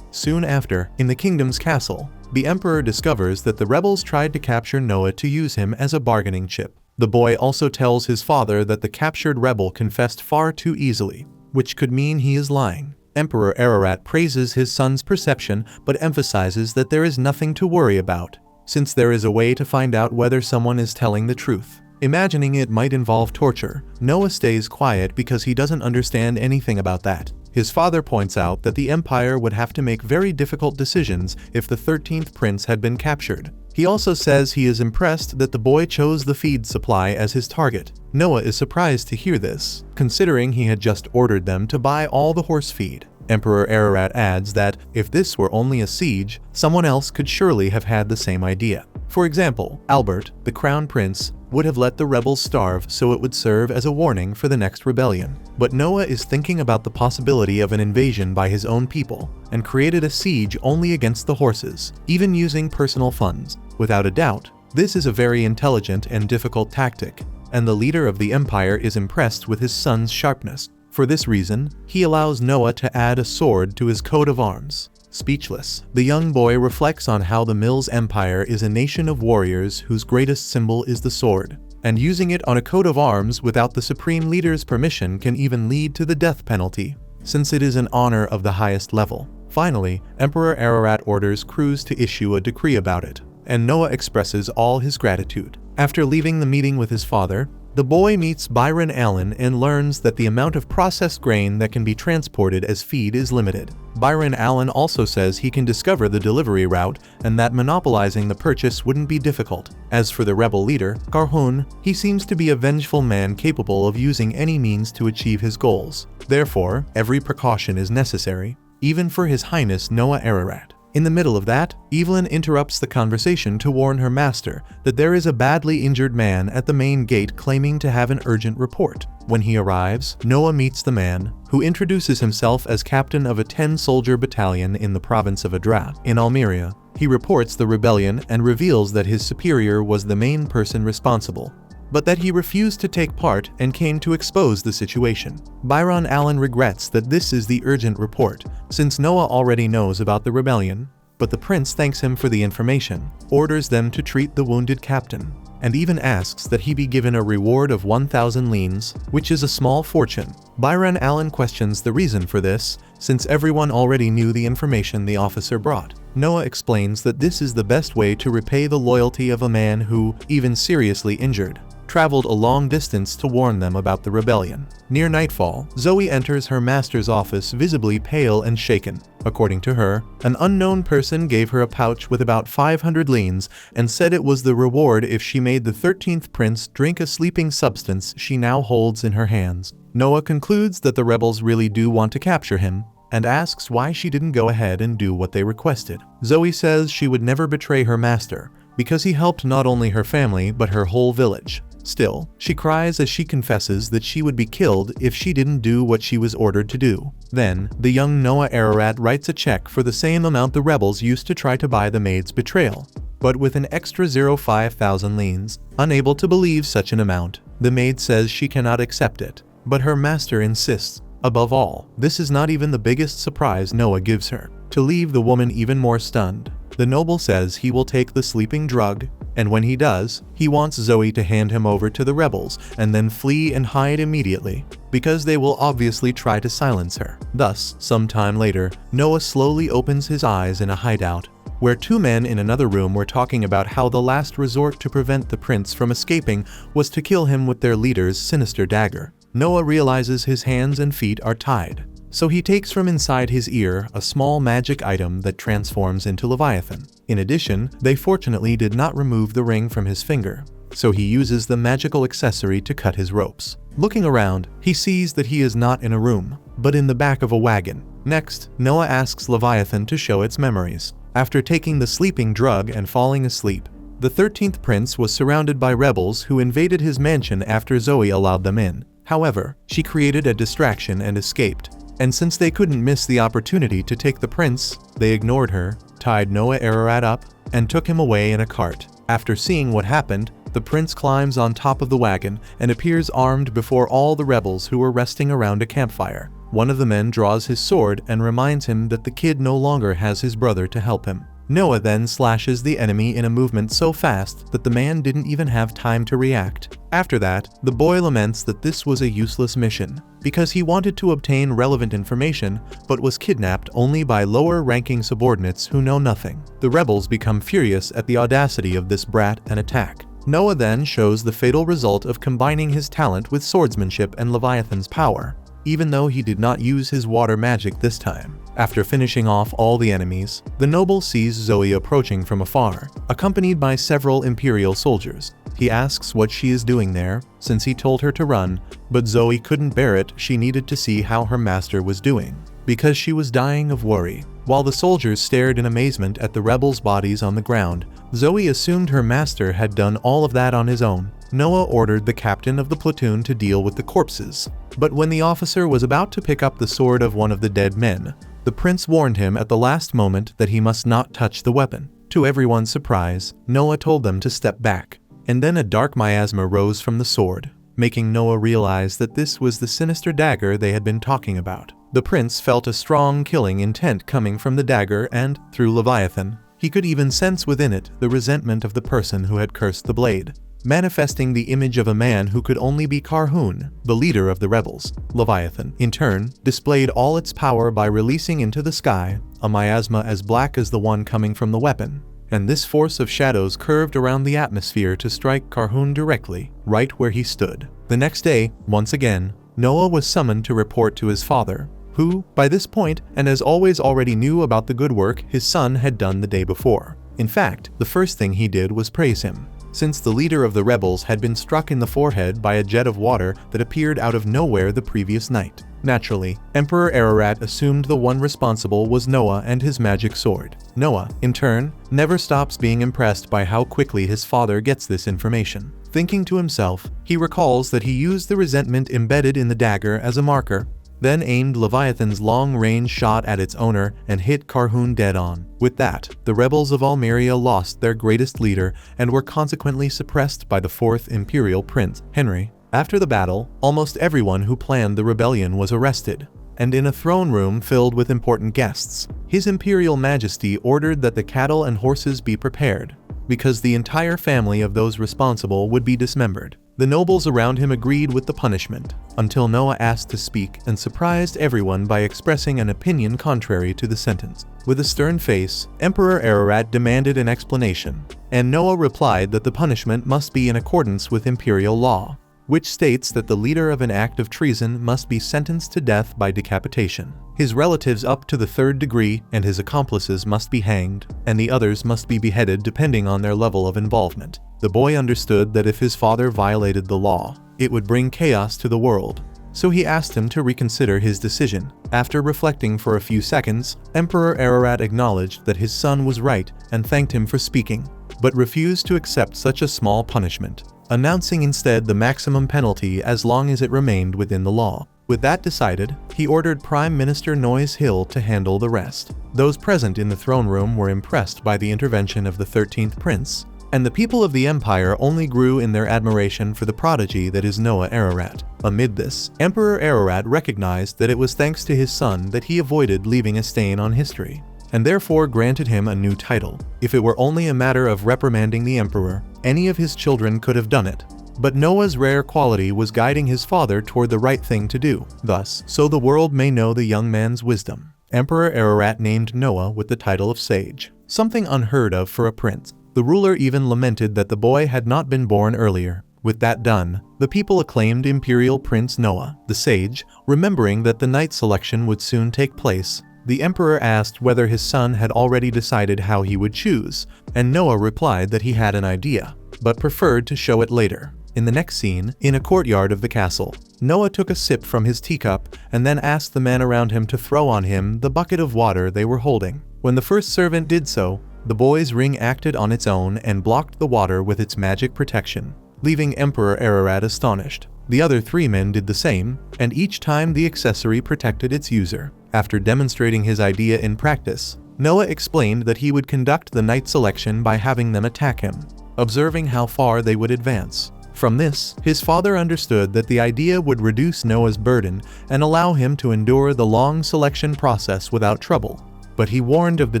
Soon after, in the kingdom's castle, the emperor discovers that the rebels tried to capture Noah to use him as a bargaining chip. The boy also tells his father that the captured rebel confessed far too easily, which could mean he is lying. Emperor Ararat praises his son's perception but emphasizes that there is nothing to worry about, since there is a way to find out whether someone is telling the truth. Imagining it might involve torture, Noah stays quiet because he doesn't understand anything about that. His father points out that the empire would have to make very difficult decisions if the 13th prince had been captured. He also says he is impressed that the boy chose the feed supply as his target. Noah is surprised to hear this, considering he had just ordered them to buy all the horse feed. Emperor Ararat adds that if this were only a siege, someone else could surely have had the same idea. For example, Albert, the crown prince, would have let the rebels starve so it would serve as a warning for the next rebellion. But Noah is thinking about the possibility of an invasion by his own people, and created a siege only against the horses, even using personal funds. Without a doubt, this is a very intelligent and difficult tactic, and the leader of the empire is impressed with his son's sharpness. For this reason, he allows Noah to add a sword to his coat of arms. Speechless, the young boy reflects on how the Mills Empire is a nation of warriors whose greatest symbol is the sword, and using it on a coat of arms without the supreme leader's permission can even lead to the death penalty, since it is an honor of the highest level. Finally, Emperor Ararat orders crews to issue a decree about it, and Noah expresses all his gratitude. After leaving the meeting with his father, the boy meets Byron Allen and learns that the amount of processed grain that can be transported as feed is limited. Byron Allen also says he can discover the delivery route and that monopolizing the purchase wouldn't be difficult. As for the rebel leader, Karhun, he seems to be a vengeful man capable of using any means to achieve his goals. Therefore, every precaution is necessary, even for His Highness Noah Ararat. In the middle of that, Evelyn interrupts the conversation to warn her master that there is a badly injured man at the main gate claiming to have an urgent report. When he arrives, Noah meets the man, who introduces himself as captain of a 10-soldier battalion in the province of Adra, in Almeria. He reports the rebellion and reveals that his superior was the main person responsible, but that he refused to take part and came to expose the situation. Byron Allen regrets that this is the urgent report, since Noah already knows about the rebellion, but the prince thanks him for the information, orders them to treat the wounded captain, and even asks that he be given a reward of 1,000 leans, which is a small fortune. Byron Allen questions the reason for this, since everyone already knew the information the officer brought. Noah explains that this is the best way to repay the loyalty of a man who, even seriously injured, traveled a long distance to warn them about the rebellion. Near nightfall, Zoe enters her master's office visibly pale and shaken. According to her, an unknown person gave her a pouch with about 500 leans and said it was the reward if she made the 13th prince drink a sleeping substance she now holds in her hands. Noah concludes that the rebels really do want to capture him, and asks why she didn't go ahead and do what they requested. Zoe says she would never betray her master, because he helped not only her family but her whole village. Still, she cries as she confesses that she would be killed if she didn't do what she was ordered to do. Then, the young Noah Ararat writes a check for the same amount the rebels used to try to buy the maid's betrayal, but with an extra 5,000 leans. Unable to believe such an amount, the maid says she cannot accept it, but her master insists. Above all, this is not even the biggest surprise Noah gives her. To leave the woman even more stunned, the noble says he will take the sleeping drug, and when he does, he wants Zoe to hand him over to the rebels and then flee and hide immediately, because they will obviously try to silence her. Thus, sometime later, Noah slowly opens his eyes in a hideout, where two men in another room were talking about how the last resort to prevent the prince from escaping was to kill him with their leader's sinister dagger. Noah realizes his hands and feet are tied, so he takes from inside his ear a small magic item that transforms into Leviathan. In addition, they fortunately did not remove the ring from his finger, so he uses the magical accessory to cut his ropes. Looking around, he sees that he is not in a room, but in the back of a wagon. Next, Noah asks Leviathan to show its memories. After taking the sleeping drug and falling asleep, the 13th prince was surrounded by rebels who invaded his mansion after Zoe allowed them in. However, she created a distraction and escaped, and since they couldn't miss the opportunity to take the prince, they ignored her, tied Noah Ararat up, and took him away in a cart. After seeing what happened, the prince climbs on top of the wagon and appears armed before all the rebels who were resting around a campfire. One of the men draws his sword and reminds him that the kid no longer has his brother to help him. Noah then slashes the enemy in a movement so fast that the man didn't even have time to react. After that, the boy laments that this was a useless mission, because he wanted to obtain relevant information but was kidnapped only by lower-ranking subordinates who know nothing. The rebels become furious at the audacity of this brat and attack. Noah then shows the fatal result of combining his talent with swordsmanship and Leviathan's power, even though he did not use his water magic this time. After finishing off all the enemies, the noble sees Zoe approaching from afar, accompanied by several imperial soldiers. He asks what she is doing there, since he told her to run, but Zoe couldn't bear it. She needed to see how her master was doing, because she was dying of worry. While the soldiers stared in amazement at the rebels' bodies on the ground, Zoe assumed her master had done all of that on his own. Noah ordered the captain of the platoon to deal with the corpses, but when the officer was about to pick up the sword of one of the dead men, the prince warned him at the last moment that he must not touch the weapon. To everyone's surprise, Noah told them to step back, and then a dark miasma rose from the sword, making Noah realize that this was the sinister dagger they had been talking about. The prince felt a strong killing intent coming from the dagger and, through Leviathan, he could even sense within it the resentment of the person who had cursed the blade, manifesting the image of a man who could only be Karhun, the leader of the rebels. Leviathan, in turn, displayed all its power by releasing into the sky a miasma as black as the one coming from the weapon, and this force of shadows curved around the atmosphere to strike Karhun directly, right where he stood. The next day, once again, Noah was summoned to report to his father, who, by this point, and as always already knew about the good work his son had done the day before. In fact, the first thing he did was praise him, since the leader of the rebels had been struck in the forehead by a jet of water that appeared out of nowhere the previous night. Naturally, Emperor Ararat assumed the one responsible was Noah and his magic sword. Noah, in turn, never stops being impressed by how quickly his father gets this information. Thinking to himself, he recalls that he used the resentment embedded in the dagger as a marker, then aimed Leviathan's long-range shot at its owner and hit Karhun dead on. With that, the rebels of Almeria lost their greatest leader and were consequently suppressed by the 4th Imperial Prince, Henry. After the battle, almost everyone who planned the rebellion was arrested, and in a throne room filled with important guests, His Imperial Majesty ordered that the cattle and horses be prepared, because the entire family of those responsible would be dismembered. The nobles around him agreed with the punishment, until Noah asked to speak and surprised everyone by expressing an opinion contrary to the sentence. With a stern face, Emperor Ararat demanded an explanation, and Noah replied that the punishment must be in accordance with imperial law, which states that the leader of an act of treason must be sentenced to death by decapitation. His relatives up to the 3rd degree and his accomplices must be hanged, and the others must be beheaded depending on their level of involvement. The boy understood that if his father violated the law, it would bring chaos to the world, so he asked him to reconsider his decision. After reflecting for a few seconds, Emperor Ararat acknowledged that his son was right and thanked him for speaking, but refused to accept such a small punishment, announcing instead the maximum penalty as long as it remained within the law. With that decided, he ordered Prime Minister Noise Hill to handle the rest. Those present in the throne room were impressed by the intervention of the 13th prince, and the people of the empire only grew in their admiration for the prodigy that is Noah Ararat. Amid this, Emperor Ararat recognized that it was thanks to his son that he avoided leaving a stain on history, and therefore granted him a new title. If it were only a matter of reprimanding the emperor, any of his children could have done it. But Noah's rare quality was guiding his father toward the right thing to do. Thus, so the world may know the young man's wisdom, Emperor Ararat named Noah with the title of sage, something unheard of for a prince. The ruler even lamented that the boy had not been born earlier. With that done, the people acclaimed Imperial Prince Noah, the sage. Remembering that the knight selection would soon take place, the emperor asked whether his son had already decided how he would choose, and Noah replied that he had an idea, but preferred to show it later. In the next scene, in a courtyard of the castle, Noah took a sip from his teacup and then asked the men around him to throw on him the bucket of water they were holding. When the first servant did so, the boy's ring acted on its own and blocked the water with its magic protection, leaving Emperor Ararat astonished. The other 3 men did the same, and each time the accessory protected its user. After demonstrating his idea in practice, Noah explained that he would conduct the knight selection by having them attack him, observing how far they would advance. From this, his father understood that the idea would reduce Noah's burden and allow him to endure the long selection process without trouble. But he warned of the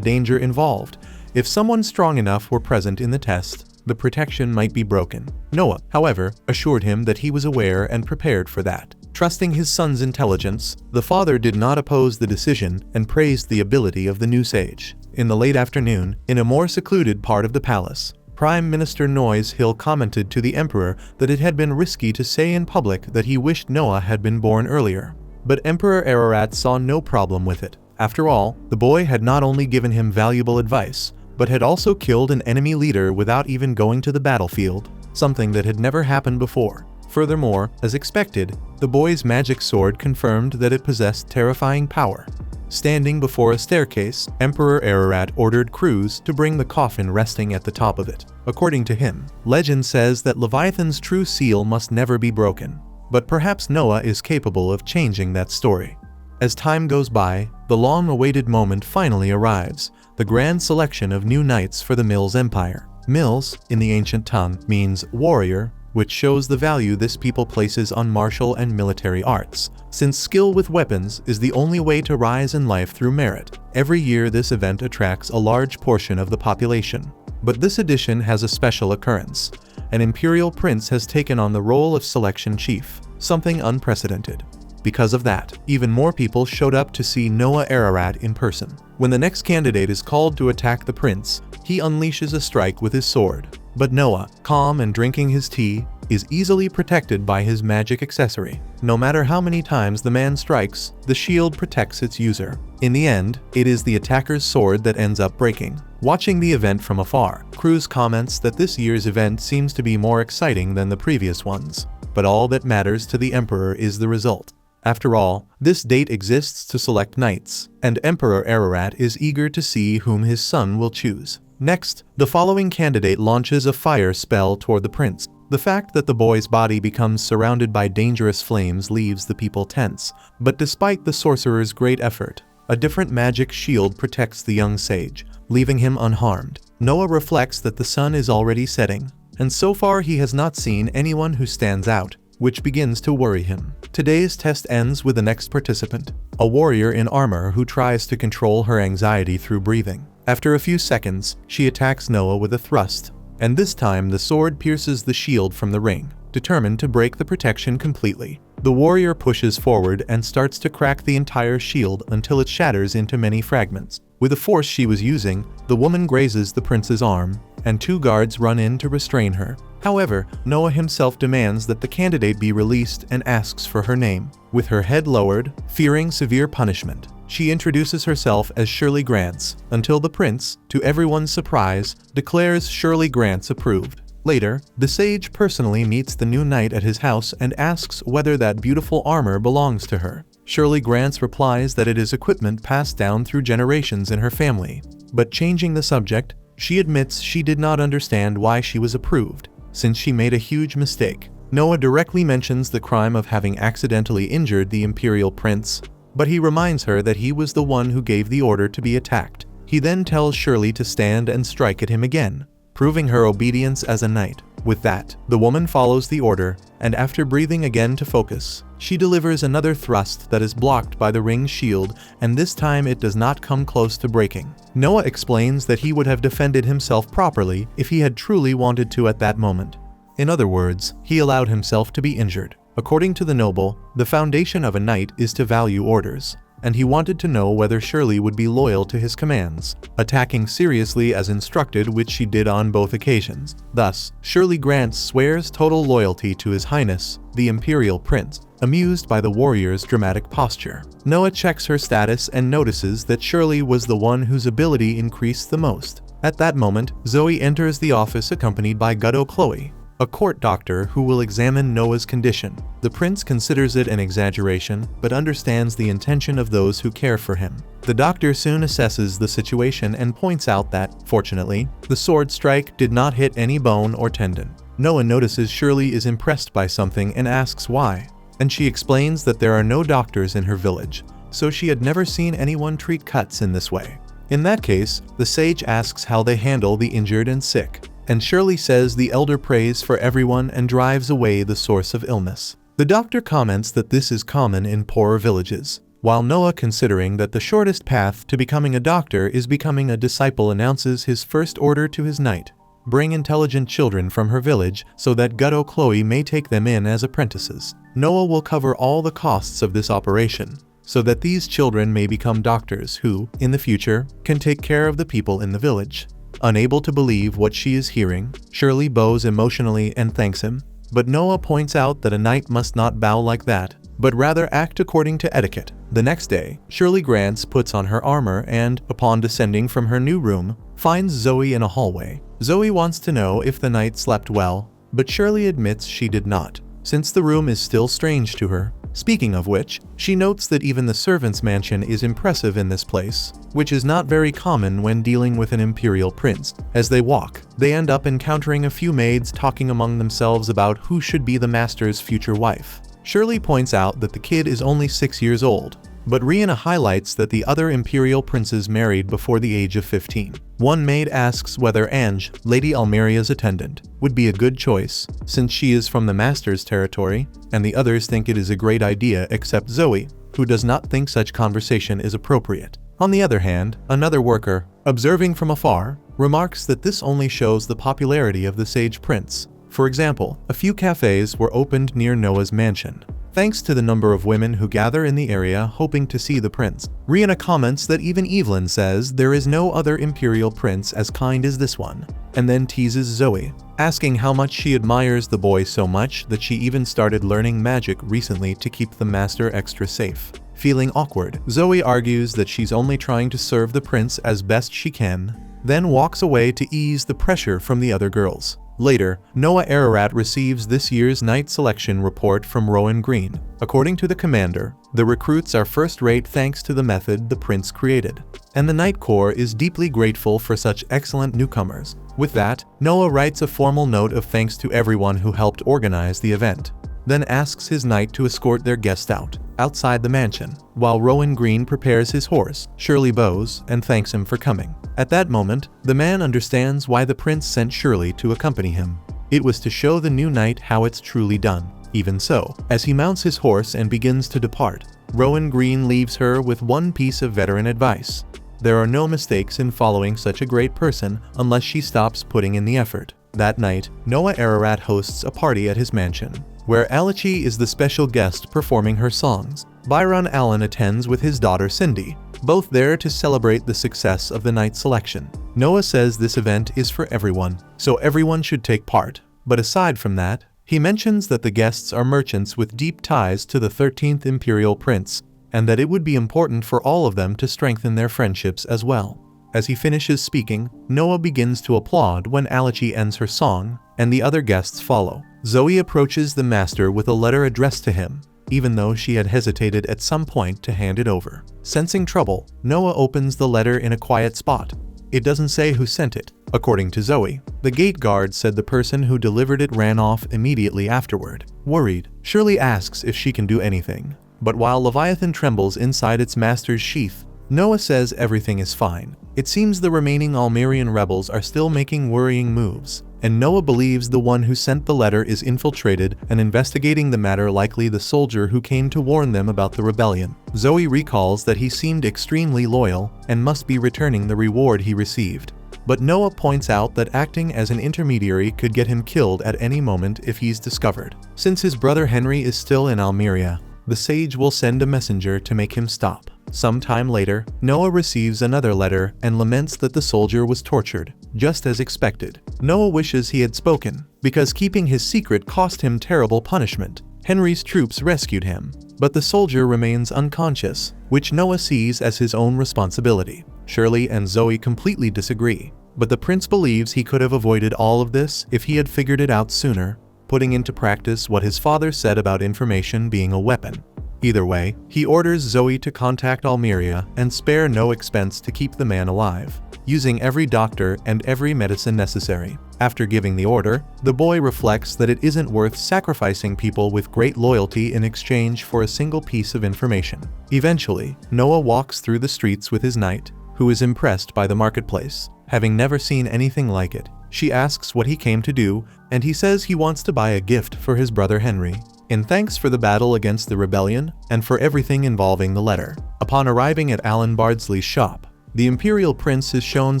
danger involved. If someone strong enough were present in the test, the protection might be broken. Noah, however, assured him that he was aware and prepared for that. Trusting his son's intelligence, the father did not oppose the decision and praised the ability of the new sage. In the late afternoon, in a more secluded part of the palace, Prime Minister Noise Hill commented to the emperor that it had been risky to say in public that he wished Noah had been born earlier. But Emperor Ararat saw no problem with it. After all, the boy had not only given him valuable advice, but had also killed an enemy leader without even going to the battlefield, something that had never happened before. Furthermore, as expected, the boy's magic sword confirmed that it possessed terrifying power. Standing before a staircase, Emperor Ararat ordered crews to bring the coffin resting at the top of it. According to him, legend says that Leviathan's true seal must never be broken. But perhaps Noah is capable of changing that story. As time goes by, the long-awaited moment finally arrives, the grand selection of new knights for the Mills Empire. Mills, in the ancient tongue, means warrior, which shows the value this people places on martial and military arts, since skill with weapons is the only way to rise in life through merit. Every year this event attracts a large portion of the population. But this edition has a special occurrence. An imperial prince has taken on the role of selection chief, something unprecedented. Because of that, even more people showed up to see Noah Ararat in person. When the next candidate is called to attack the prince, he unleashes a strike with his sword. But Noah, calm and drinking his tea, is easily protected by his magic accessory. No matter how many times the man strikes, the shield protects its user. In the end, it is the attacker's sword that ends up breaking. Watching the event from afar, Cruz comments that this year's event seems to be more exciting than the previous ones. But all that matters to the emperor is the result. After all, this date exists to select knights, and Emperor Ararat is eager to see whom his son will choose. Next, the following candidate launches a fire spell toward the prince. The fact that the boy's body becomes surrounded by dangerous flames leaves the people tense, but despite the sorcerer's great effort, a different magic shield protects the young sage, leaving him unharmed. Noah reflects that the sun is already setting, and so far he has not seen anyone who stands out, which begins to worry him. Today's test ends with the next participant, a warrior in armor who tries to control her anxiety through breathing. After a few seconds, she attacks Noah with a thrust, and this time the sword pierces the shield from the ring. determined to break the protection completely. The warrior pushes forward and starts to crack the entire shield until it shatters into many fragments. With the force she was using, the woman grazes the prince's arm, and 2 guards run in to restrain her. However, Noah himself demands that the candidate be released and asks for her name. With her head lowered, fearing severe punishment, she introduces herself as Shirley Grants, until the prince, to everyone's surprise, declares Shirley Grants approved. Later, the sage personally meets the new knight at his house and asks whether that beautiful armor belongs to her. Shirley Grants replies that it is equipment passed down through generations in her family. But changing the subject, she admits she did not understand why she was approved, since she made a huge mistake. Noah directly mentions the crime of having accidentally injured the imperial prince, but he reminds her that he was the one who gave the order to be attacked. He then tells Shirley to stand and strike at him again, proving her obedience as a knight. With that, the woman follows the order, and after breathing again to focus, she delivers another thrust that is blocked by the ring's shield, and this time it does not come close to breaking. Noah explains that he would have defended himself properly if he had truly wanted to at that moment. In other words, he allowed himself to be injured. According to the noble, the foundation of a knight is to value orders, and he wanted to know whether Shirley would be loyal to his commands, attacking seriously as instructed, which she did on both occasions. Thus, Shirley Grants swears total loyalty to His Highness, the Imperial Prince, amused by the warrior's dramatic posture. Noah checks her status and notices that Shirley was the one whose ability increased the most. At that moment, Zoe enters the office accompanied by Gutto Chloe, a court doctor who will examine Noah's condition. The prince considers it an exaggeration, but understands the intention of those who care for him. The doctor soon assesses the situation and points out that, fortunately, the sword strike did not hit any bone or tendon. Noah notices Shirley is impressed by something and asks why, and she explains that there are no doctors in her village, so she had never seen anyone treat cuts in this way. In that case, the sage asks how they handle the injured and sick, and Shirley says the elder prays for everyone and drives away the source of illness. The doctor comments that this is common in poorer villages, while Noah, considering that the shortest path to becoming a doctor is becoming a disciple, announces his first order to his knight: bring intelligent children from her village so that Gutto Chloe may take them in as apprentices. Noah will cover all the costs of this operation, so that these children may become doctors who, in the future, can take care of the people in the village. Unable to believe what she is hearing, Shirley bows emotionally and thanks him, but Noah points out that a knight must not bow like that, but rather act according to etiquette. The next day, Shirley Grants puts on her armor and, upon descending from her new room, finds Zoe in a hallway. Zoe wants to know if the knight slept well, but Shirley admits she did not, since the room is still strange to her. Speaking of which, she notes that even the servant's mansion is impressive in this place, which is not very common when dealing with an imperial prince. As they walk, they end up encountering a few maids talking among themselves about who should be the master's future wife. Shirley points out that the kid is only 6 years old, but Rihanna highlights that the other imperial princes married before the age of 15. One maid asks whether Ange, Lady Almeria's attendant, would be a good choice, since she is from the master's territory, and the others think it is a great idea except Zoe, who does not think such conversation is appropriate. On the other hand, another worker, observing from afar, remarks that this only shows the popularity of the sage prince. For example, a few cafes were opened near Noah's mansion, thanks to the number of women who gather in the area hoping to see the prince. Rihanna comments that even Evelyn says there is no other imperial prince as kind as this one, and then teases Zoe, asking how much she admires the boy so much that she even started learning magic recently to keep the master extra safe. Feeling awkward, Zoe argues that she's only trying to serve the prince as best she can, then walks away to ease the pressure from the other girls. Later, Noah Ararat receives this year's knight selection report from Rowan Green. According to the commander, the recruits are first-rate thanks to the method the prince created, and the Knight Corps is deeply grateful for such excellent newcomers. With that, Noah writes a formal note of thanks to everyone who helped organize the event, then asks his knight to escort their guest outside the mansion. While Rowan Green prepares his horse, Shirley bows and thanks him for coming. At that moment, the man understands why the prince sent Shirley to accompany him. It was to show the new knight how it's truly done. Even so, as he mounts his horse and begins to depart, Rowan Green leaves her with one piece of veteran advice: there are no mistakes in following such a great person unless she stops putting in the effort. That night, Noah Ararat hosts a party at his mansion, where Alichi is the special guest performing her songs. Byron Allen attends with his daughter Cindy, both there to celebrate the success of the night selection. Noah says this event is for everyone, so everyone should take part. But aside from that, he mentions that the guests are merchants with deep ties to the 13th Imperial Prince, and that it would be important for all of them to strengthen their friendships as well. As he finishes speaking, Noah begins to applaud when Alichi ends her song, and the other guests follow. Zoe approaches the master with a letter addressed to him, even though she had hesitated at some point to hand it over. Sensing trouble, Noah opens the letter in a quiet spot. It doesn't say who sent it. According to Zoe, the gate guard said the person who delivered it ran off immediately afterward. Worried, Shirley asks if she can do anything. But while Leviathan trembles inside its master's sheath, Noah says everything is fine. It seems the remaining Almerian rebels are still making worrying moves, and Noah believes the one who sent the letter is infiltrated and investigating the matter, likely the soldier who came to warn them about the rebellion. Zoe recalls that he seemed extremely loyal and must be returning the reward he received. But Noah points out that acting as an intermediary could get him killed at any moment if he's discovered. Since his brother Henry is still in Almeria, the sage will send a messenger to make him stop. Some time later, Noah receives another letter and laments that the soldier was tortured, just as expected. Noah wishes he had spoken, because keeping his secret cost him terrible punishment. Henry's troops rescued him, but the soldier remains unconscious, which Noah sees as his own responsibility. Shirley and Zoe completely disagree, but the prince believes he could have avoided all of this if he had figured it out sooner, putting into practice what his father said about information being a weapon. Either way, he orders Zoe to contact Almeria and spare no expense to keep the man alive, using every doctor and every medicine necessary. After giving the order, the boy reflects that it isn't worth sacrificing people with great loyalty in exchange for a single piece of information. Eventually, Noah walks through the streets with his knight, who is impressed by the marketplace, having never seen anything like it. She asks what he came to do, and he says he wants to buy a gift for his brother Henry, in thanks for the battle against the rebellion and for everything involving the letter. Upon arriving at Alan Bardsley's shop, the Imperial Prince is shown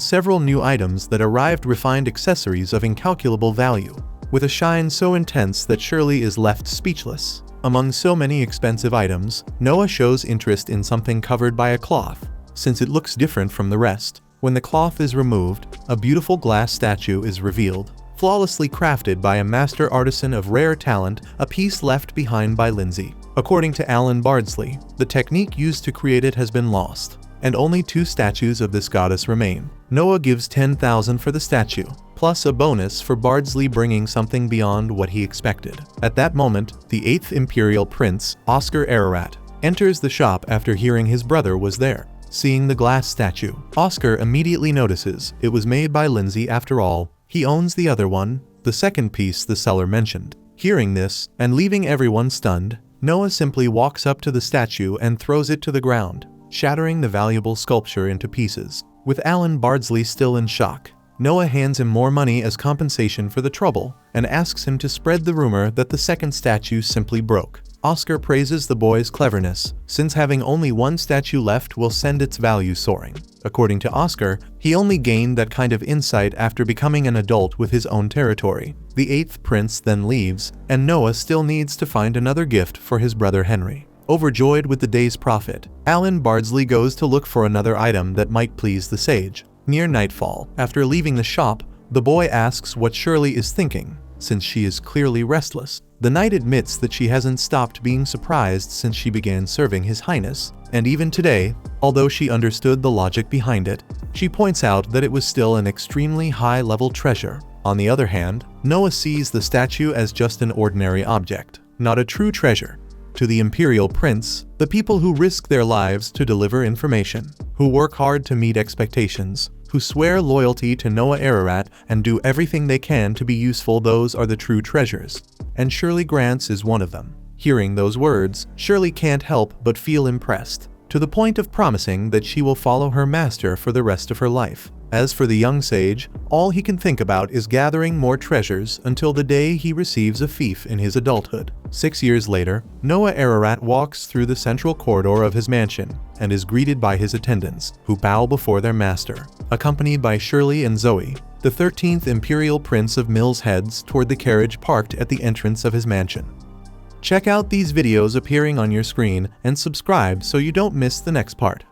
several new items that arrived, refined accessories of incalculable value, with a shine so intense that Shirley is left speechless. Among so many expensive items, Noah shows interest in something covered by a cloth, since it looks different from the rest. When the cloth is removed, a beautiful glass statue is revealed, flawlessly crafted by a master artisan of rare talent, a piece left behind by Lindsay. According to Alan Bardsley, the technique used to create it has been lost, and only 2 statues of this goddess remain. Noah gives 10,000 for the statue, plus a bonus for Bardsley bringing something beyond what he expected. At that moment, the 8th Imperial Prince, Oscar Ararat, enters the shop after hearing his brother was there. Seeing the glass statue, Oscar immediately notices it was made by Lindsay after all. He owns the other one, the second piece the seller mentioned. Hearing this, and leaving everyone stunned, Noah simply walks up to the statue and throws it to the ground, shattering the valuable sculpture into pieces. With Alan Bardsley still in shock, Noah hands him more money as compensation for the trouble, and asks him to spread the rumor that the second statue simply broke. Oscar praises the boy's cleverness, since having only one statue left will send its value soaring. According to Oscar, he only gained that kind of insight after becoming an adult with his own territory. The 8th prince then leaves, and Noah still needs to find another gift for his brother Henry. Overjoyed with the day's profit, Alan Bardsley goes to look for another item that might please the sage. Near nightfall, after leaving the shop, the boy asks what Shirley is thinking, since she is clearly restless. The knight admits that she hasn't stopped being surprised since she began serving His Highness, and even today, although she understood the logic behind it, she points out that it was still an extremely high-level treasure. On the other hand, Noah sees the statue as just an ordinary object, not a true treasure. To the Imperial Prince, the people who risk their lives to deliver information, who work hard to meet expectations, who swear loyalty to Noah Ararat and do everything they can to be useful, those are the true treasures. And Shirley Grants is one of them. Hearing those words, Shirley can't help but feel impressed, to the point of promising that she will follow her master for the rest of her life. As for the young sage, all he can think about is gathering more treasures until the day he receives a fief in his adulthood. 6 years later, Noah Ararat walks through the central corridor of his mansion and is greeted by his attendants, who bow before their master. Accompanied by Shirley and Zoe, The 13th Imperial Prince of Mills heads toward the carriage parked at the entrance of his mansion. Check out these videos appearing on your screen and subscribe so you don't miss the next part.